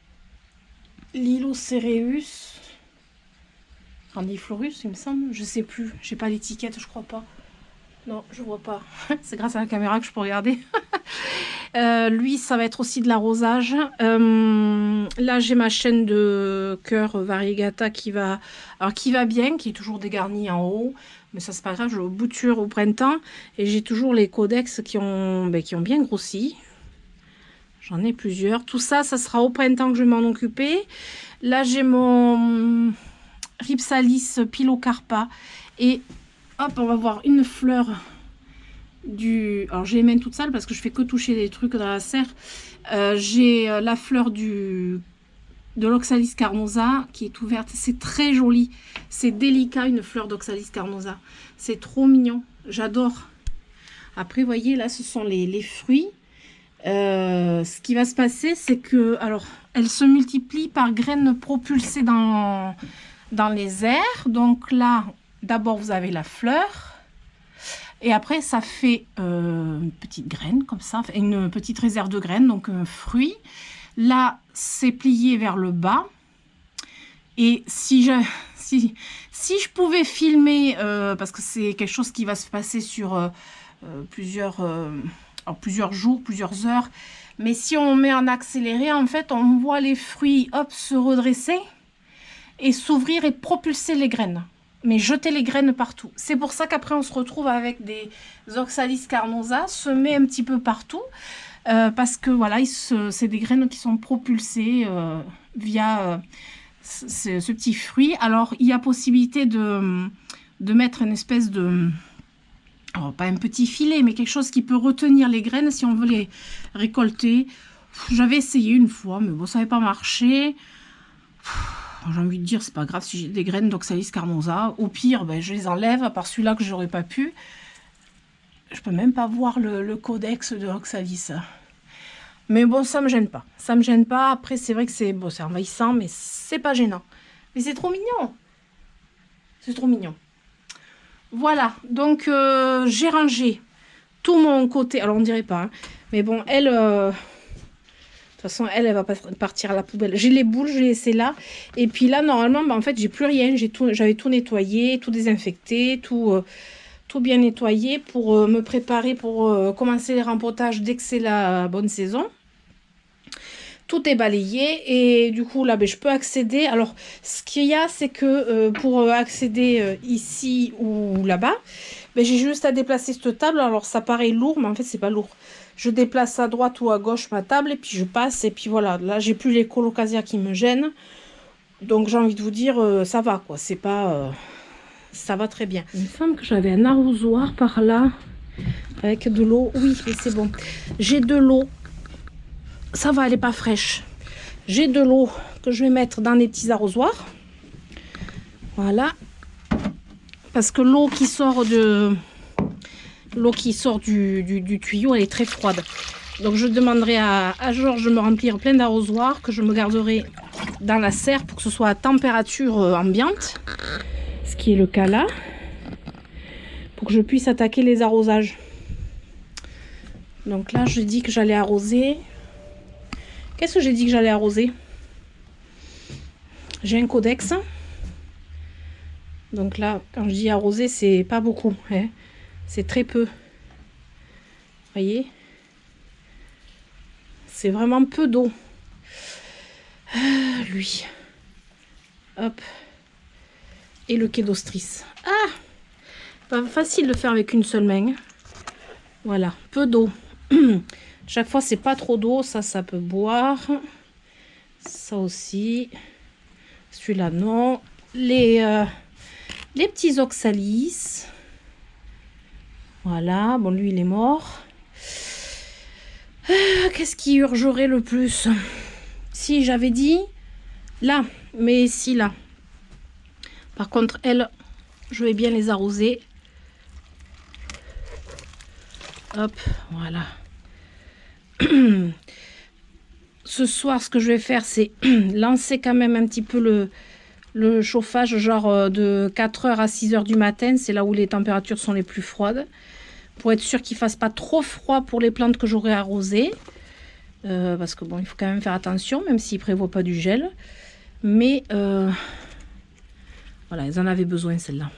Lilocéreus. Grandiflorus, il me semble. Je sais plus. J'ai pas l'étiquette, je crois pas. Non, je vois pas. C'est grâce à la caméra que je peux regarder. Lui, ça va être aussi de l'arrosage. Là, j'ai ma chaîne de cœur variegata qui va bien, qui est toujours dégarnie en haut. Mais ça, c'est pas grave, je le bouture au printemps. Et j'ai toujours les codex qui ont bien grossi. J'en ai plusieurs. Tout ça, ça sera au printemps que je vais m'en occuper. Là, j'ai mon Rhipsalis pilocarpa. Et hop, on va voir une fleur du... Alors, j'ai les mains toutes sales parce que je fais que toucher des trucs dans la serre. J'ai la fleur de l'Oxalis carnosa qui est ouverte. C'est très joli. C'est délicat, une fleur d'Oxalis carnosa. C'est trop mignon. J'adore. Après, vous voyez, là, ce sont les fruits. Ce qui va se passer, c'est que... Alors, elles se multiplient par graines propulsées dans les airs. Donc là, d'abord, vous avez la fleur. Et après, ça fait une petite graine, comme ça. Une petite réserve de graines, donc un fruit. Là, c'est plié vers le bas. Et si je pouvais filmer, parce que c'est quelque chose qui va se passer sur plusieurs jours, plusieurs heures. Mais si on met en accéléré, en fait, on voit les fruits, hop, se redresser et s'ouvrir et propulser les graines. Mais jeter les graines partout. C'est pour ça qu'après, on se retrouve avec des Oxalis carnosa semés un petit peu partout. Parce que voilà, c'est des graines qui sont propulsées via ce petit fruit. Alors, il y a possibilité de mettre une espèce de... Alors, pas un petit filet, mais quelque chose qui peut retenir les graines si on veut les récolter. J'avais essayé une fois, mais bon, ça n'avait pas marché. J'ai envie de dire, c'est pas grave si j'ai des graines d'Oxalis carnosa. Au pire, ben, je les enlève, à part celui-là que j'aurais pas pu. Je peux même pas voir le codex de Oxalis. Mais bon, ça me gêne pas. Ça me gêne pas. Après, c'est vrai que c'est bon, c'est envahissant, mais c'est pas gênant. Mais c'est trop mignon. C'est trop mignon. Voilà, donc j'ai rangé tout mon côté. Alors, on dirait pas, hein, mais bon, elle... de toute façon, elle va pas partir à la poubelle. J'ai les boules, je les laissé là. Et puis là, normalement, bah, en fait, j'ai plus rien. J'avais tout nettoyé, tout désinfecté, tout bien nettoyé pour me préparer pour commencer les rempotages dès que c'est la bonne saison. Tout est balayé et du coup, là, ben, je peux accéder. Alors, ce qu'il y a, c'est que pour accéder ici ou là-bas, ben, j'ai juste à déplacer cette table. Alors, ça paraît lourd, mais en fait, c'est pas lourd. Je déplace à droite ou à gauche ma table et puis je passe. Et puis voilà, là, j'ai plus les colocasia qui me gênent. Donc, j'ai envie de vous dire, ça va, quoi. C'est pas... ça va très bien. Il me semble que j'avais un arrosoir par là avec de l'eau. Oui, mais c'est bon. J'ai de l'eau. Ça va, elle n'est pas fraîche. J'ai de l'eau que je vais mettre dans des petits arrosoirs. Voilà. Parce que l'eau qui sort du tuyau, elle est très froide. Donc je demanderai à Georges de me remplir plein d'arrosoirs que je me garderai dans la serre pour que ce soit à température ambiante. Ce qui est le cas là. Pour que je puisse attaquer les arrosages. Donc là, je dis que j'allais arroser Qu'est-ce que j'ai dit que j'allais arroser? J'ai un codex. Donc là, quand je dis arroser, c'est pas beaucoup, hein. C'est très peu. Voyez? C'est vraiment peu d'eau. Lui. Hop. Et le Kedostris. Ah! Pas facile de faire avec une seule main. Voilà, peu d'eau. Chaque fois, c'est pas trop d'eau. Ça peut boire. Ça aussi. Celui-là, non. Les petits oxalis. Voilà. Bon, lui, il est mort. Qu'est-ce qui urgerait le plus? Si, j'avais dit là. Mais si, là. Par contre, elles, je vais bien les arroser. Hop, voilà. Ce soir, ce que je vais faire, c'est lancer quand même un petit peu le chauffage, genre de 4h à 6h du matin. C'est là où les températures sont les plus froides. Pour être sûr qu'il ne fasse pas trop froid pour les plantes que j'aurai arrosées. Parce que bon, il faut quand même faire attention, même s'il ne prévoit pas du gel. Mais voilà, ils en avaient besoin, celle-là.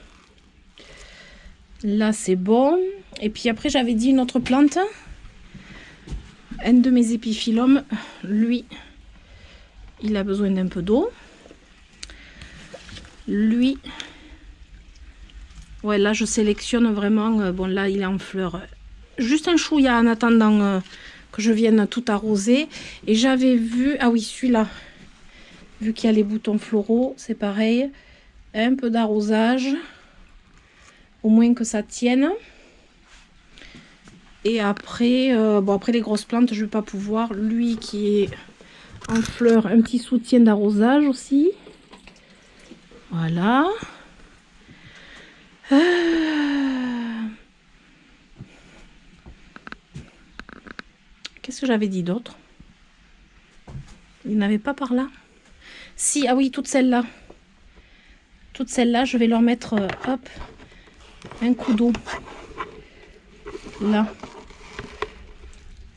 Là, c'est bon. Et puis après, j'avais dit une autre plante. Un de mes épiphyllums, lui, il a besoin d'un peu d'eau. Lui, ouais, là, je sélectionne vraiment. Bon, là, il est en fleurs. Juste un chouïa en attendant que je vienne tout arroser. Et j'avais vu, ah oui, celui-là, vu qu'il y a les boutons floraux, c'est pareil. Un peu d'arrosage. Au moins que ça tienne. Et après, bon, après les grosses plantes, je ne vais pas pouvoir. Lui qui est en fleurs, un petit soutien d'arrosage aussi. Voilà. Qu'est-ce que j'avais dit d'autre? Il n'avait pas par là. Si, ah oui, toutes celles-là. Toutes celles-là, je vais leur mettre, hop, un coup d'eau. Là.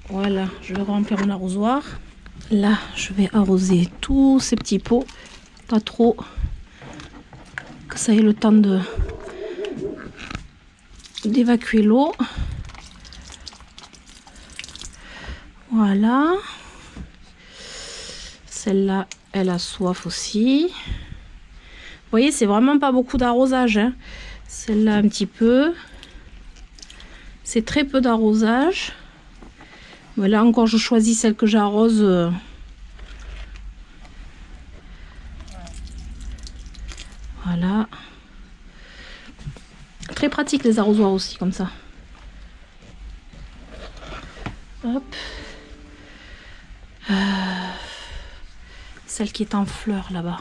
Voilà, je vais remplir mon arrosoir. Là, je vais arroser tous ces petits pots. Pas trop. Que ça ait le temps d'évacuer l'eau. Voilà. Celle-là, elle a soif aussi. Vous voyez, c'est vraiment pas beaucoup d'arrosage, hein. Celle-là, un petit peu. C'est très peu d'arrosage. Mais là encore, je choisis celle que j'arrose. Voilà. Très pratique les arrosoirs aussi, comme ça. Hop. Celle qui est en fleurs là-bas.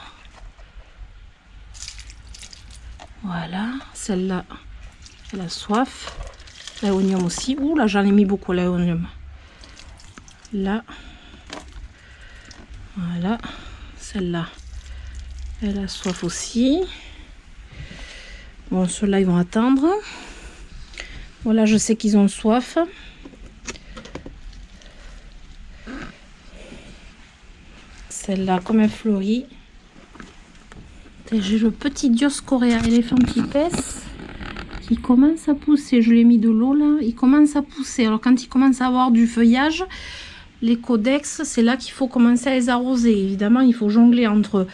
Voilà. Celle-là, elle a soif. L'aéonium aussi. Ouh là, j'en ai mis beaucoup, l'aéonium. Là. Voilà. Celle-là, elle a soif aussi. Bon, ceux-là, ils vont attendre. Voilà, je sais qu'ils ont soif. Celle-là, comme elle fleurit. J'ai le petit Dioscorea elephantites qui commence à pousser. Je lui ai mis de l'eau là. Il commence à pousser. Alors, quand il commence à avoir du feuillage, les codex, c'est là qu'il faut commencer à les arroser. Évidemment, il faut jongler entre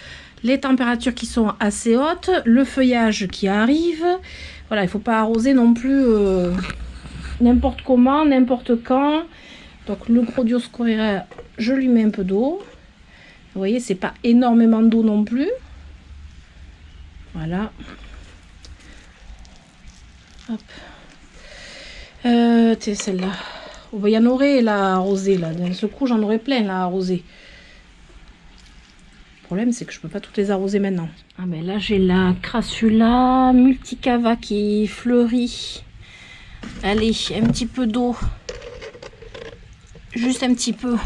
les températures qui sont assez hautes, le feuillage qui arrive. Voilà, il ne faut pas arroser non plus n'importe comment, n'importe quand. Donc, le gros Dioscorea, je lui mets un peu d'eau. Vous voyez, c'est pas énormément d'eau non plus. Voilà. Hop. Tiens, celle-là. Oh, il y en aurait là arrosé là. D'un seul coup, j'en aurais plein là arrosé. Le problème, c'est que je peux pas toutes les arroser maintenant. Ah ben là, j'ai la Crassula multicava qui fleurit. Allez, un petit peu d'eau. Juste un petit peu.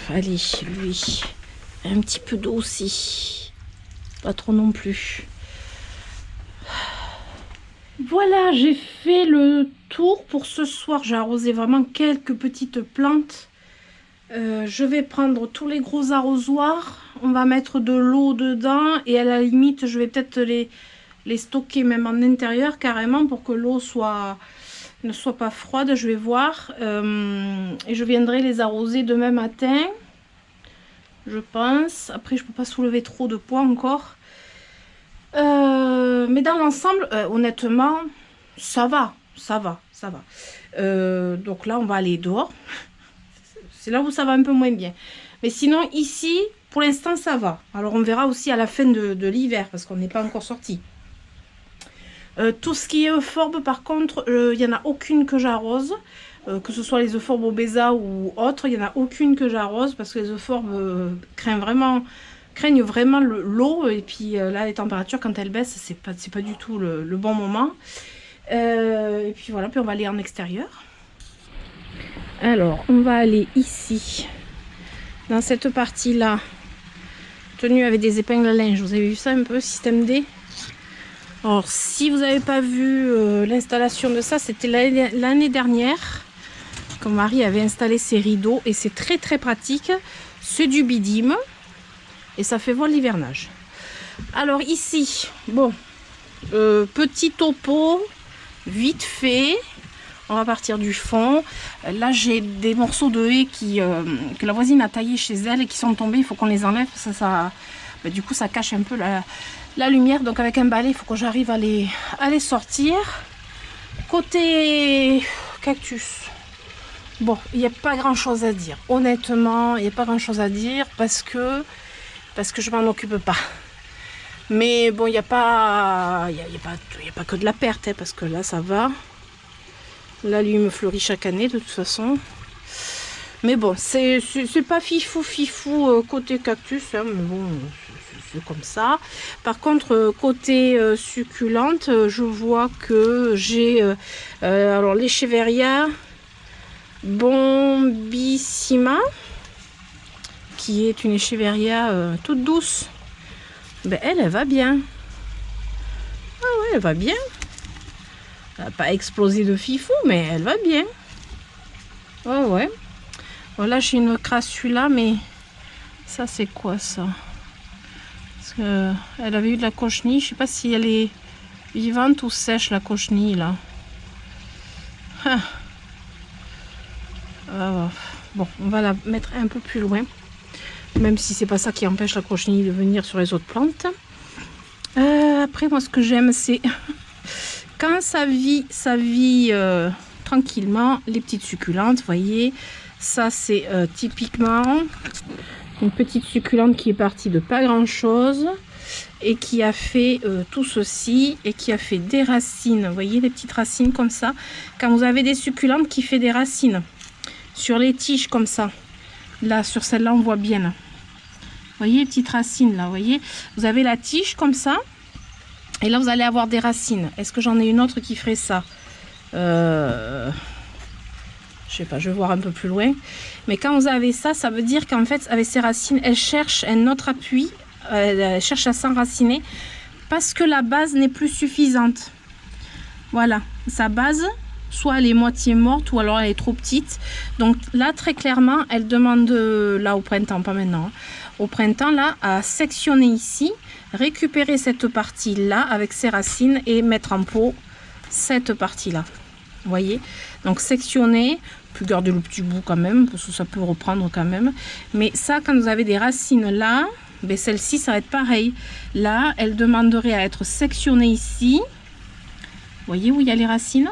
Allez, lui. Un petit peu d'eau aussi. Pas trop non plus. Voilà, j'ai fait le tour pour ce soir. J'ai arrosé vraiment quelques petites plantes. Je vais prendre tous les gros arrosoirs. On va mettre de l'eau dedans et à la limite, je vais peut-être les stocker même en intérieur carrément pour que l'eau ne soit pas froide. Je vais voir. Et je viendrai les arroser demain matin, je pense. Après, je peux pas soulever trop de poids encore. Mais dans l'ensemble, honnêtement, ça va. Donc là, on va aller dehors. C'est là où ça va un peu moins bien. Mais sinon, ici, pour l'instant, ça va. Alors, on verra aussi à la fin de l'hiver, parce qu'on n'est pas encore sorti. Tout ce qui est euphorbes, par contre, il n'y en a aucune que j'arrose. Que ce soit les euphorbes obésa ou autres, il n'y en a aucune que j'arrose, parce que les euphorbes craignent vraiment l'eau. Et puis là, les températures, quand elles baissent, c'est pas du tout le bon moment. Et puis voilà, puis on va aller en extérieur. Alors, on va aller ici, dans cette partie-là, tenue avec des épingles à linge. Vous avez vu ça un peu, système D? Alors, si vous n'avez pas vu l'installation de ça, c'était l'année dernière, quand mon mari avait installé ses rideaux, et c'est très très pratique. C'est du bidime, et ça fait voir l'hivernage. Alors ici, bon, petit topo, vite fait. On va partir du fond. Là, j'ai des morceaux de haie que la voisine a taillés chez elle et qui sont tombés. Il faut qu'on les enlève. Du coup, ça cache un peu la lumière. Donc, avec un balai, il faut que j'arrive à les sortir. Côté cactus, bon, il n'y a pas grand-chose à dire. Honnêtement, il n'y a pas grand-chose à dire parce que je m'en occupe pas. Mais bon, il n'y a pas que de la perte, hein, parce que là, ça va. Là, lui, il me fleurit chaque année, de toute façon. Mais bon, c'est pas fifou côté cactus, hein, mais bon, c'est comme ça. Par contre, côté succulente, je vois que j'ai alors l'Echeveria bombissima, qui est une Echeveria toute douce. Ben, elle va bien. Ah ouais, elle va bien. Elle n'a pas explosé de fifou, mais elle va bien. Ouais. Voilà, j'ai une crassula, mais ça, c'est quoi, ça? Parce que elle avait eu de la cochenille. Je sais pas si elle est vivante ou sèche, la cochenille, là. Bon, on va la mettre un peu plus loin. Même si c'est pas ça qui empêche la cochenille de venir sur les autres plantes. Après, moi, ce que j'aime, c'est... quand ça vit tranquillement, les petites succulentes, vous voyez, ça c'est typiquement une petite succulente qui est partie de pas grand chose et qui a fait tout ceci et qui a fait des racines, vous voyez, des petites racines comme ça. Quand vous avez des succulentes qui fait des racines sur les tiges comme ça, là sur celle-là on voit bien là. Vous voyez les petites racines là, vous voyez, vous avez la tige comme ça. Et là, vous allez avoir des racines. Est-ce que j'en ai une autre qui ferait ça? Je sais pas, je vais voir un peu plus loin. Mais quand vous avez ça, ça veut dire qu'en fait, avec ces racines, elle cherche un autre appui. Elle cherche à s'enraciner parce que la base n'est plus suffisante. Voilà, sa base, soit elle est moitié morte ou alors elle est trop petite. Donc là, très clairement, elle demande, là au printemps, pas maintenant, hein, au printemps, là, à sectionner ici, récupérer cette partie là avec ses racines et mettre en pot cette partie là, vous voyez, donc sectionner, puis garder le petit bout quand même parce que ça peut reprendre quand même. Mais ça, quand vous avez des racines là, ben celle-ci ça va être pareil. Là elle demanderait à être sectionnée ici, vous voyez où il y a les racines,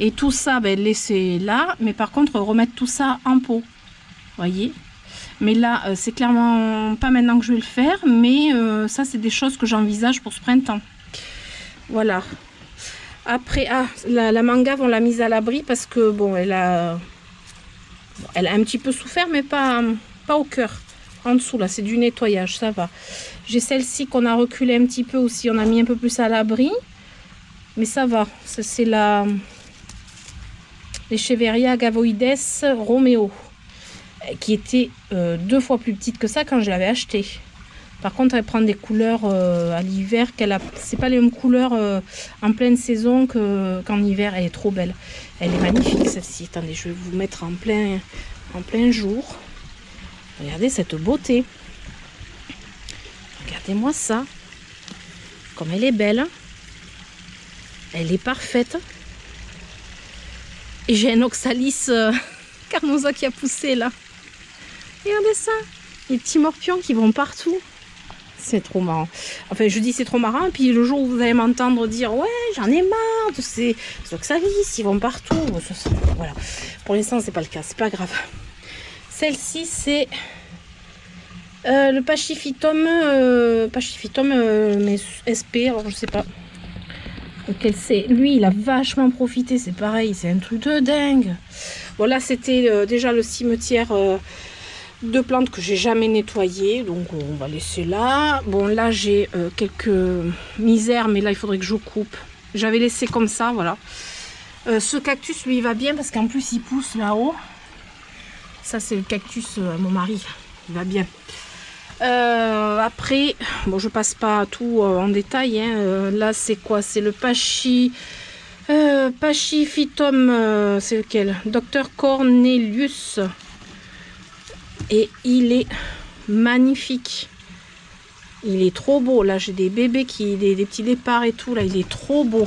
et tout ça ben laisser là, mais par contre remettre tout ça en pot, vous voyez. Mais là, c'est clairement pas maintenant que je vais le faire, mais ça, c'est des choses que j'envisage pour ce printemps. Voilà. Après, la mangave, on l'a mise à l'abri parce que, bon, elle a un petit peu souffert, mais pas au cœur. En dessous, là, c'est du nettoyage, ça va. J'ai celle-ci qu'on a reculé un petit peu aussi, on a mis un peu plus à l'abri. Mais ça va. C'est la Echeveria gavoides Romeo, qui était 2 fois plus petite que ça quand je l'avais acheté. Par contre, elle prend des couleurs à l'hiver c'est pas les mêmes couleurs en pleine saison qu'en hiver. Elle est trop belle. Elle est magnifique celle-ci. Attendez, je vais vous mettre en plein jour. Regardez cette beauté. Regardez-moi ça. Comme elle est belle. Elle est parfaite. Et j'ai un oxalis carnosa qui a poussé là. Regardez ça. Les petits morpions qui vont partout. C'est trop marrant. Enfin, je dis c'est trop marrant. Et puis le jour où vous allez m'entendre dire ouais, j'en ai marre de ces oxalis, ils vont partout. Voilà. Pour l'instant, c'est pas le cas. C'est pas grave. Celle-ci, c'est le Pachyphytum, mais SP. Alors, je sais pas lequel c'est. Lui, il a vachement profité. C'est pareil. C'est un truc de dingue. Voilà, c'était déjà le cimetière de plantes que j'ai jamais nettoyé, donc on va laisser là. Bon, là j'ai quelques misères, mais là il faudrait que je coupe. J'avais laissé comme ça, voilà. Ce cactus, lui, il va bien parce qu'en plus il pousse là-haut. Ça, c'est le cactus à mon mari, il va bien. Après, bon, je passe pas tout en détail, hein. Là c'est quoi? C'est le Pachyphytum, c'est lequel? Dr Cornelius. Et il est magnifique. Il est trop beau. Là, j'ai des bébés des petits départs et tout. Là, il est trop beau.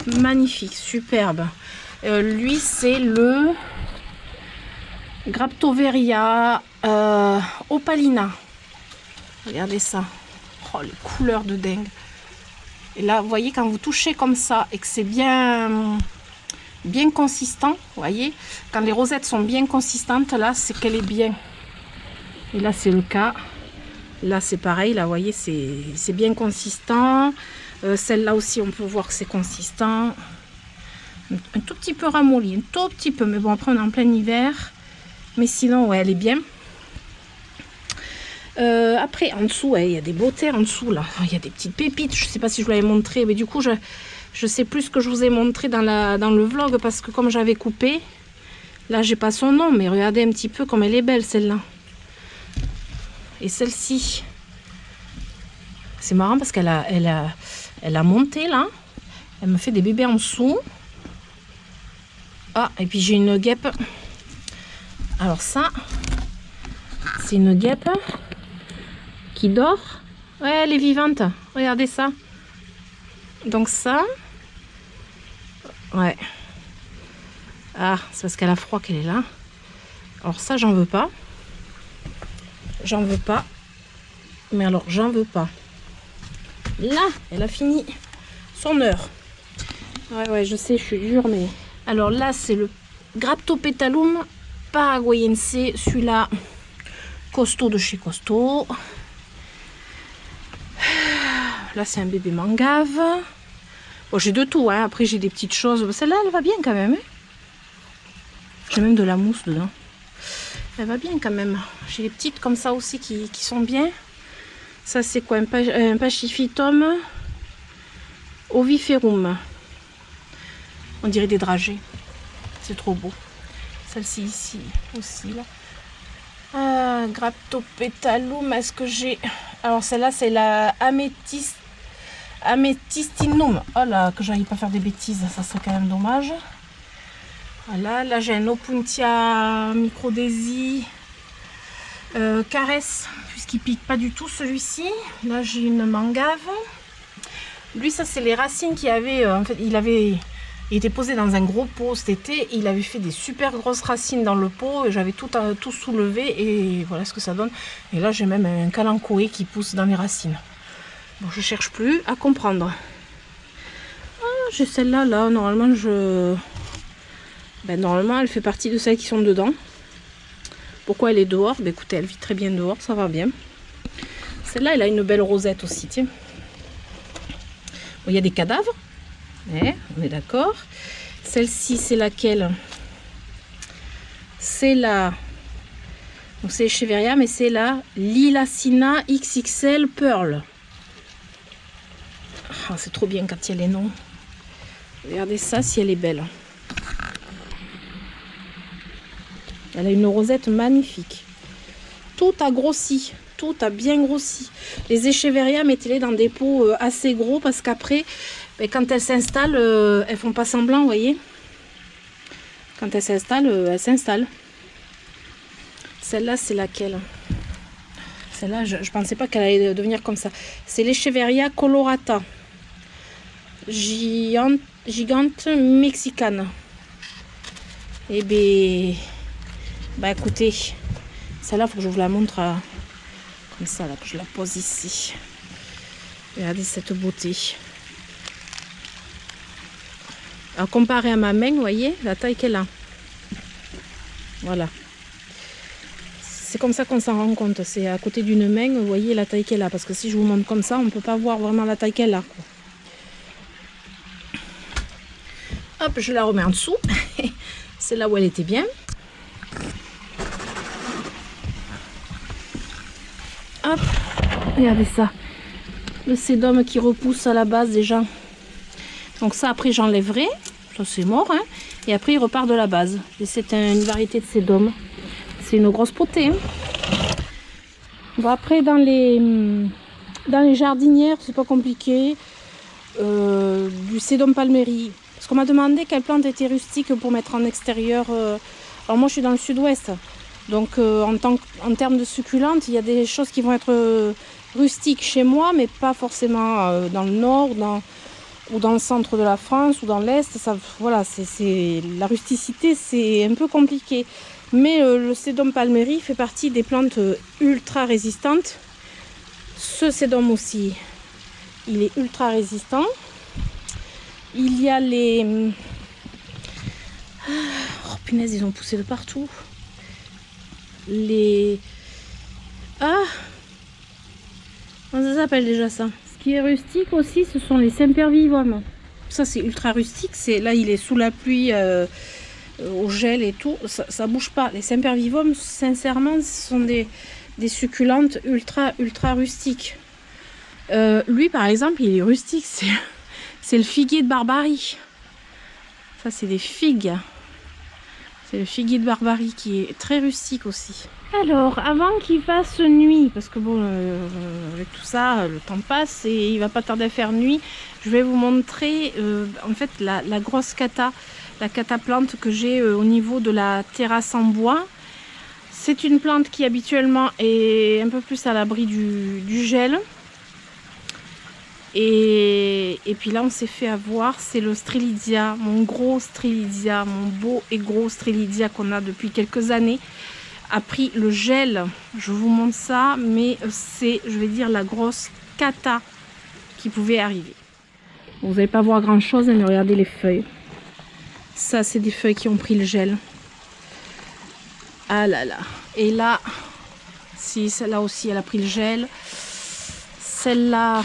Magnifique, superbe. Lui, c'est le Graptoveria opalina. Regardez ça. Oh, les couleurs de dingue. Et là, vous voyez, quand vous touchez comme ça et que c'est bien consistant, vous voyez, quand les rosettes sont bien consistantes, là c'est qu'elle est bien. Et là c'est le cas. Là c'est pareil, là vous voyez, c'est bien consistant. Celle-là aussi on peut voir que c'est consistant, un tout petit peu ramolli, un tout petit peu, mais bon, après on est en plein hiver, mais sinon ouais, elle est bien. Après en dessous, ouais, il y a des beautés en dessous là, il y a des petites pépites. Je sais pas si je vous l'avais montré, mais du coup je sais plus ce que je vous ai montré dans le vlog, parce que comme j'avais coupé, là j'ai pas son nom, mais regardez un petit peu comme elle est belle celle-là. Et celle-ci, c'est marrant parce qu'elle a monté là, elle me fait des bébés en dessous. Ah, et puis j'ai une guêpe. Alors ça, c'est une guêpe qui dort. Ouais, elle est vivante, regardez ça. Donc ça, ouais. Ah, c'est parce qu'elle a froid qu'elle est là. Alors ça, j'en veux pas. J'en veux pas. Mais alors, j'en veux pas. Là, elle a fini son heure. Ouais, je sais, je suis dure, mais... Alors là, c'est le Graptopetalum paraguayense. Celui-là, costaud de chez costaud. Là, c'est un bébé mangave. Bon, j'ai de tout, hein. Après, j'ai des petites choses. Celle-là, elle va bien quand même. Hein. J'ai même de la mousse dedans. Elle va bien quand même. J'ai des petites comme ça aussi qui sont bien. Ça, c'est quoi? Un Pachyphytum oviferum. On dirait des dragées. C'est trop beau. Celle-ci ici aussi, là. Graptopetalum, est-ce que j'ai... Alors, celle-là, c'est la Amethystinum. Oh là, que j'arrive pas à faire des bêtises, ça serait quand même dommage. Voilà, là j'ai un Opuntia microdesi caresse, puisqu'il pique pas du tout celui-ci. Là j'ai une mangave. Lui, ça c'est les racines qu'il avait. En fait, il était posé dans un gros pot cet été et il avait fait des super grosses racines dans le pot. Et j'avais tout soulevé et voilà ce que ça donne. Et là j'ai même un calanchoé qui pousse dans les racines. Bon, je cherche plus à comprendre. Ah, j'ai celle-là, là, normalement normalement, elle fait partie de celles qui sont dedans. Pourquoi elle est dehors? Écoutez, elle vit très bien dehors, ça va bien. Celle-là, elle a une belle rosette aussi, tiens. Bon, il y a des cadavres, ouais, on est d'accord. Celle-ci, c'est laquelle? C'est la... Donc, c'est Echeveria, mais c'est la Lilacina XXL Pearl. Oh, c'est trop bien quand il y a les noms. Regardez ça, si elle est belle. Elle a une rosette magnifique. Tout a grossi. tout a bien grossi. Les Echeveria, mettez-les dans des pots assez gros parce qu'après, ben, quand elles s'installent, elles font pas semblant, vous voyez. Quand elles s'installent. Celle-là, c'est laquelle? Celle-là, je pensais pas qu'elle allait devenir comme ça. C'est l'Echeveria colorata. Gigante mexicane. Et bien, bah écoutez, celle-là, il faut que je vous la montre comme ça, là, que je la pose ici. Regardez cette beauté. Alors, comparé à ma main, vous voyez, la taille qu'elle a. Voilà. C'est comme ça qu'on s'en rend compte. C'est à côté d'une main, vous voyez la taille qu'elle a. Parce que si je vous montre comme ça, on ne peut pas voir vraiment la taille qu'elle a, quoi. Hop, je la remets en dessous. C'est là où elle était bien. Hop, regardez ça. Le sédum qui repousse à la base déjà. Donc ça, après, j'enlèverai. Ça, c'est mort. Hein. Et après, il repart de la base. Et c'est une variété de sédum. C'est une grosse potée. Hein. Bon, après, dans les jardinières, c'est pas compliqué. Du sédum palmérie. Parce qu'on m'a demandé quelle plante était rustique pour mettre en extérieur. Alors moi je suis dans le sud-ouest. Donc en termes de succulentes, il y a des choses qui vont être rustiques chez moi, mais pas forcément dans le nord ou dans le centre de la France ou dans l'est. Voilà, la rusticité, c'est un peu compliqué. Mais le sédum palmérie fait partie des plantes ultra résistantes. Ce sédum aussi, il est ultra résistant. Il y a les... Oh punaise, ils ont poussé de partout. Les... Ah, comment ça s'appelle déjà ça? Ce qui est rustique aussi, ce sont les sempervivum. Ça, c'est ultra rustique. Là, il est sous la pluie, au gel et tout. Ça bouge pas. Les sempervivum, sincèrement, ce sont des succulentes ultra rustiques. Lui, par exemple, il est rustique. C'est le figuier de Barbarie. Ça, c'est des figues. C'est le figuier de Barbarie qui est très rustique aussi. Alors, avant qu'il fasse nuit, parce que bon, avec tout ça, le temps passe et il va pas tarder à faire nuit, je vais vous montrer en fait la grosse cata, la cataplante que j'ai au niveau de la terrasse en bois. C'est une plante qui habituellement est un peu plus à l'abri du gel. Et puis là on s'est fait avoir, c'est le Strelitzia, mon gros Strelitzia, mon beau et gros Strelitzia qu'on a depuis quelques années, a pris le gel. Je vous montre ça, mais c'est, je vais dire, la grosse cata qui pouvait arriver. Vous n'allez pas voir grand chose, mais regardez les feuilles. Ça, c'est des feuilles qui ont pris le gel. Ah là là. Et là, si celle-là aussi, elle a pris le gel. Celle-là,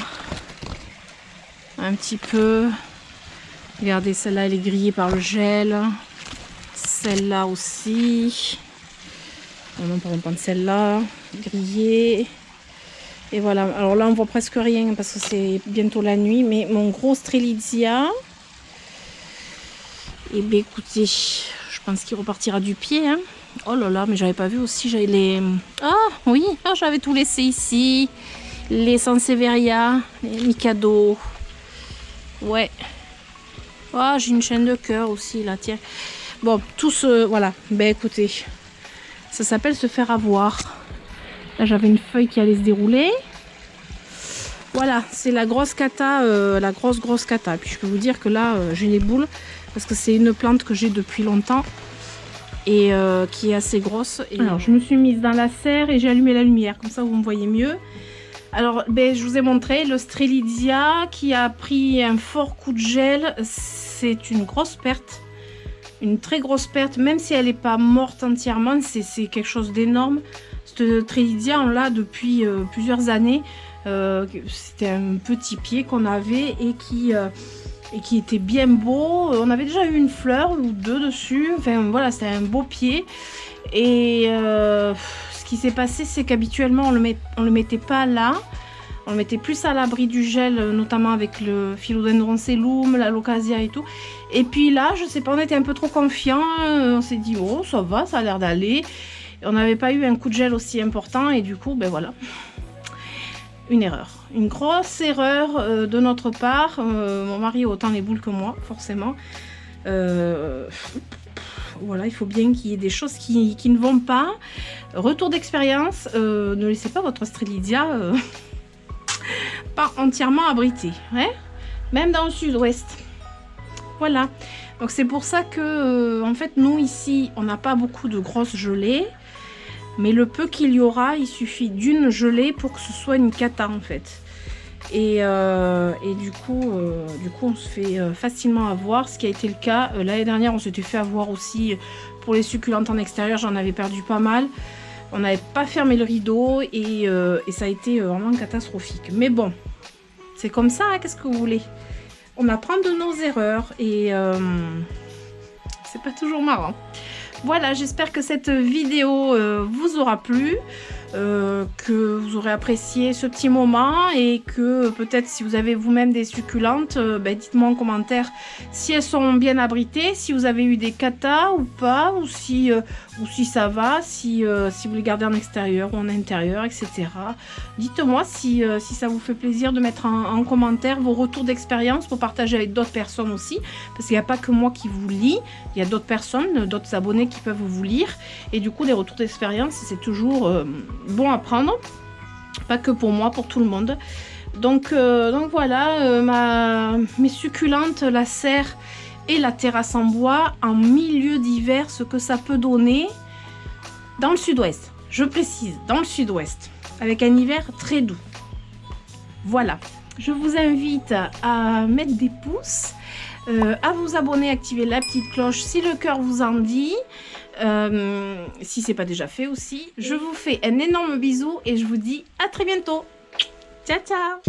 un petit peu. Regardez, celle-là, elle est grillée par le gel. Celle-là aussi. Non, on va prendre celle-là, grillée. Et voilà. Alors là, on voit presque rien parce que c'est bientôt la nuit. Mais mon gros Strelitzia, et bien écoutez, je pense qu'il repartira du pied. Hein. Oh là là, mais j'avais pas vu aussi. J'avais les. Ah oui, j'avais tout laissé ici. Les Sansevieria, les Mikado. Ouais. Oh, j'ai une chaîne de cœur aussi là, tiens. Bon, tout ce... Voilà. Ben écoutez, ça s'appelle se faire avoir. Là, j'avais une feuille qui allait se dérouler. Voilà, c'est la grosse cata, la grosse cata. Et puis je peux vous dire que là, j'ai les boules parce que c'est une plante que j'ai depuis longtemps et qui est assez grosse. Et alors, je me suis mise dans la serre et j'ai allumé la lumière. Comme ça, vous me voyez mieux. Alors, ben, je vous ai montré le Strelitzia qui a pris un fort coup de gel. C'est une grosse perte. Une très grosse perte, même si elle n'est pas morte entièrement, c'est quelque chose d'énorme. Cette Strelitzia, on l'a depuis plusieurs années. C'était un petit pied qu'on avait et qui était bien beau. On avait déjà eu une fleur ou deux dessus. Enfin voilà, c'était un beau pied. Et ce qui s'est passé, c'est qu'habituellement, on le mettait pas là. On le mettait plus à l'abri du gel, notamment avec le Philodendron Sellum, la Loccasia et tout. Et puis là, je sais pas, on était un peu trop confiants. On s'est dit, oh, ça va, ça a l'air d'aller. Et on n'avait pas eu un coup de gel aussi important et du coup, ben voilà, une erreur. Une grosse erreur de notre part. Mon mari a autant les boules que moi, forcément. Voilà, il faut bien qu'il y ait des choses qui ne vont pas. Retour d'expérience, ne laissez pas votre Strelitzia pas entièrement abrité, ouais, même dans le sud-ouest. Voilà, donc c'est pour ça que en fait nous ici on n'a pas beaucoup de grosses gelées, mais le peu qu'il y aura, il suffit d'une gelée pour que ce soit une cata en fait. Et du coup on se fait facilement avoir, ce qui a été le cas l'année dernière. On s'était fait avoir aussi pour les succulentes en extérieur, j'en avais perdu pas mal. On n'avait pas fermé le rideau et ça a été vraiment catastrophique. Mais bon, c'est comme ça, hein, qu'est-ce que vous voulez? On apprend de nos erreurs et c'est pas toujours marrant. Voilà, j'espère que cette vidéo vous aura plu, que vous aurez apprécié ce petit moment et que peut-être si vous avez vous-même des succulentes, dites-moi en commentaire si elles sont bien abritées, si vous avez eu des catas ou pas, ou si ça va, si vous les gardez en extérieur ou en intérieur, etc. Dites-moi si ça vous fait plaisir de mettre en commentaire vos retours d'expérience pour partager avec d'autres personnes aussi, parce qu'il n'y a pas que moi qui vous lis, il y a d'autres personnes, d'autres abonnés qui peuvent vous lire, et du coup des retours d'expérience c'est toujours bon à prendre, pas que pour moi, pour tout le monde. Donc voilà, mes succulentes, la serre et la terrasse en bois en milieu d'hiver, ce que ça peut donner dans le sud-ouest, je précise, dans le sud-ouest, avec un hiver très doux. Voilà, je vous invite à mettre des pouces, à vous abonner, activer la petite cloche si le cœur vous en dit, si c'est pas déjà fait aussi. Je vous fais un énorme bisou et je vous dis à très bientôt. Ciao ciao.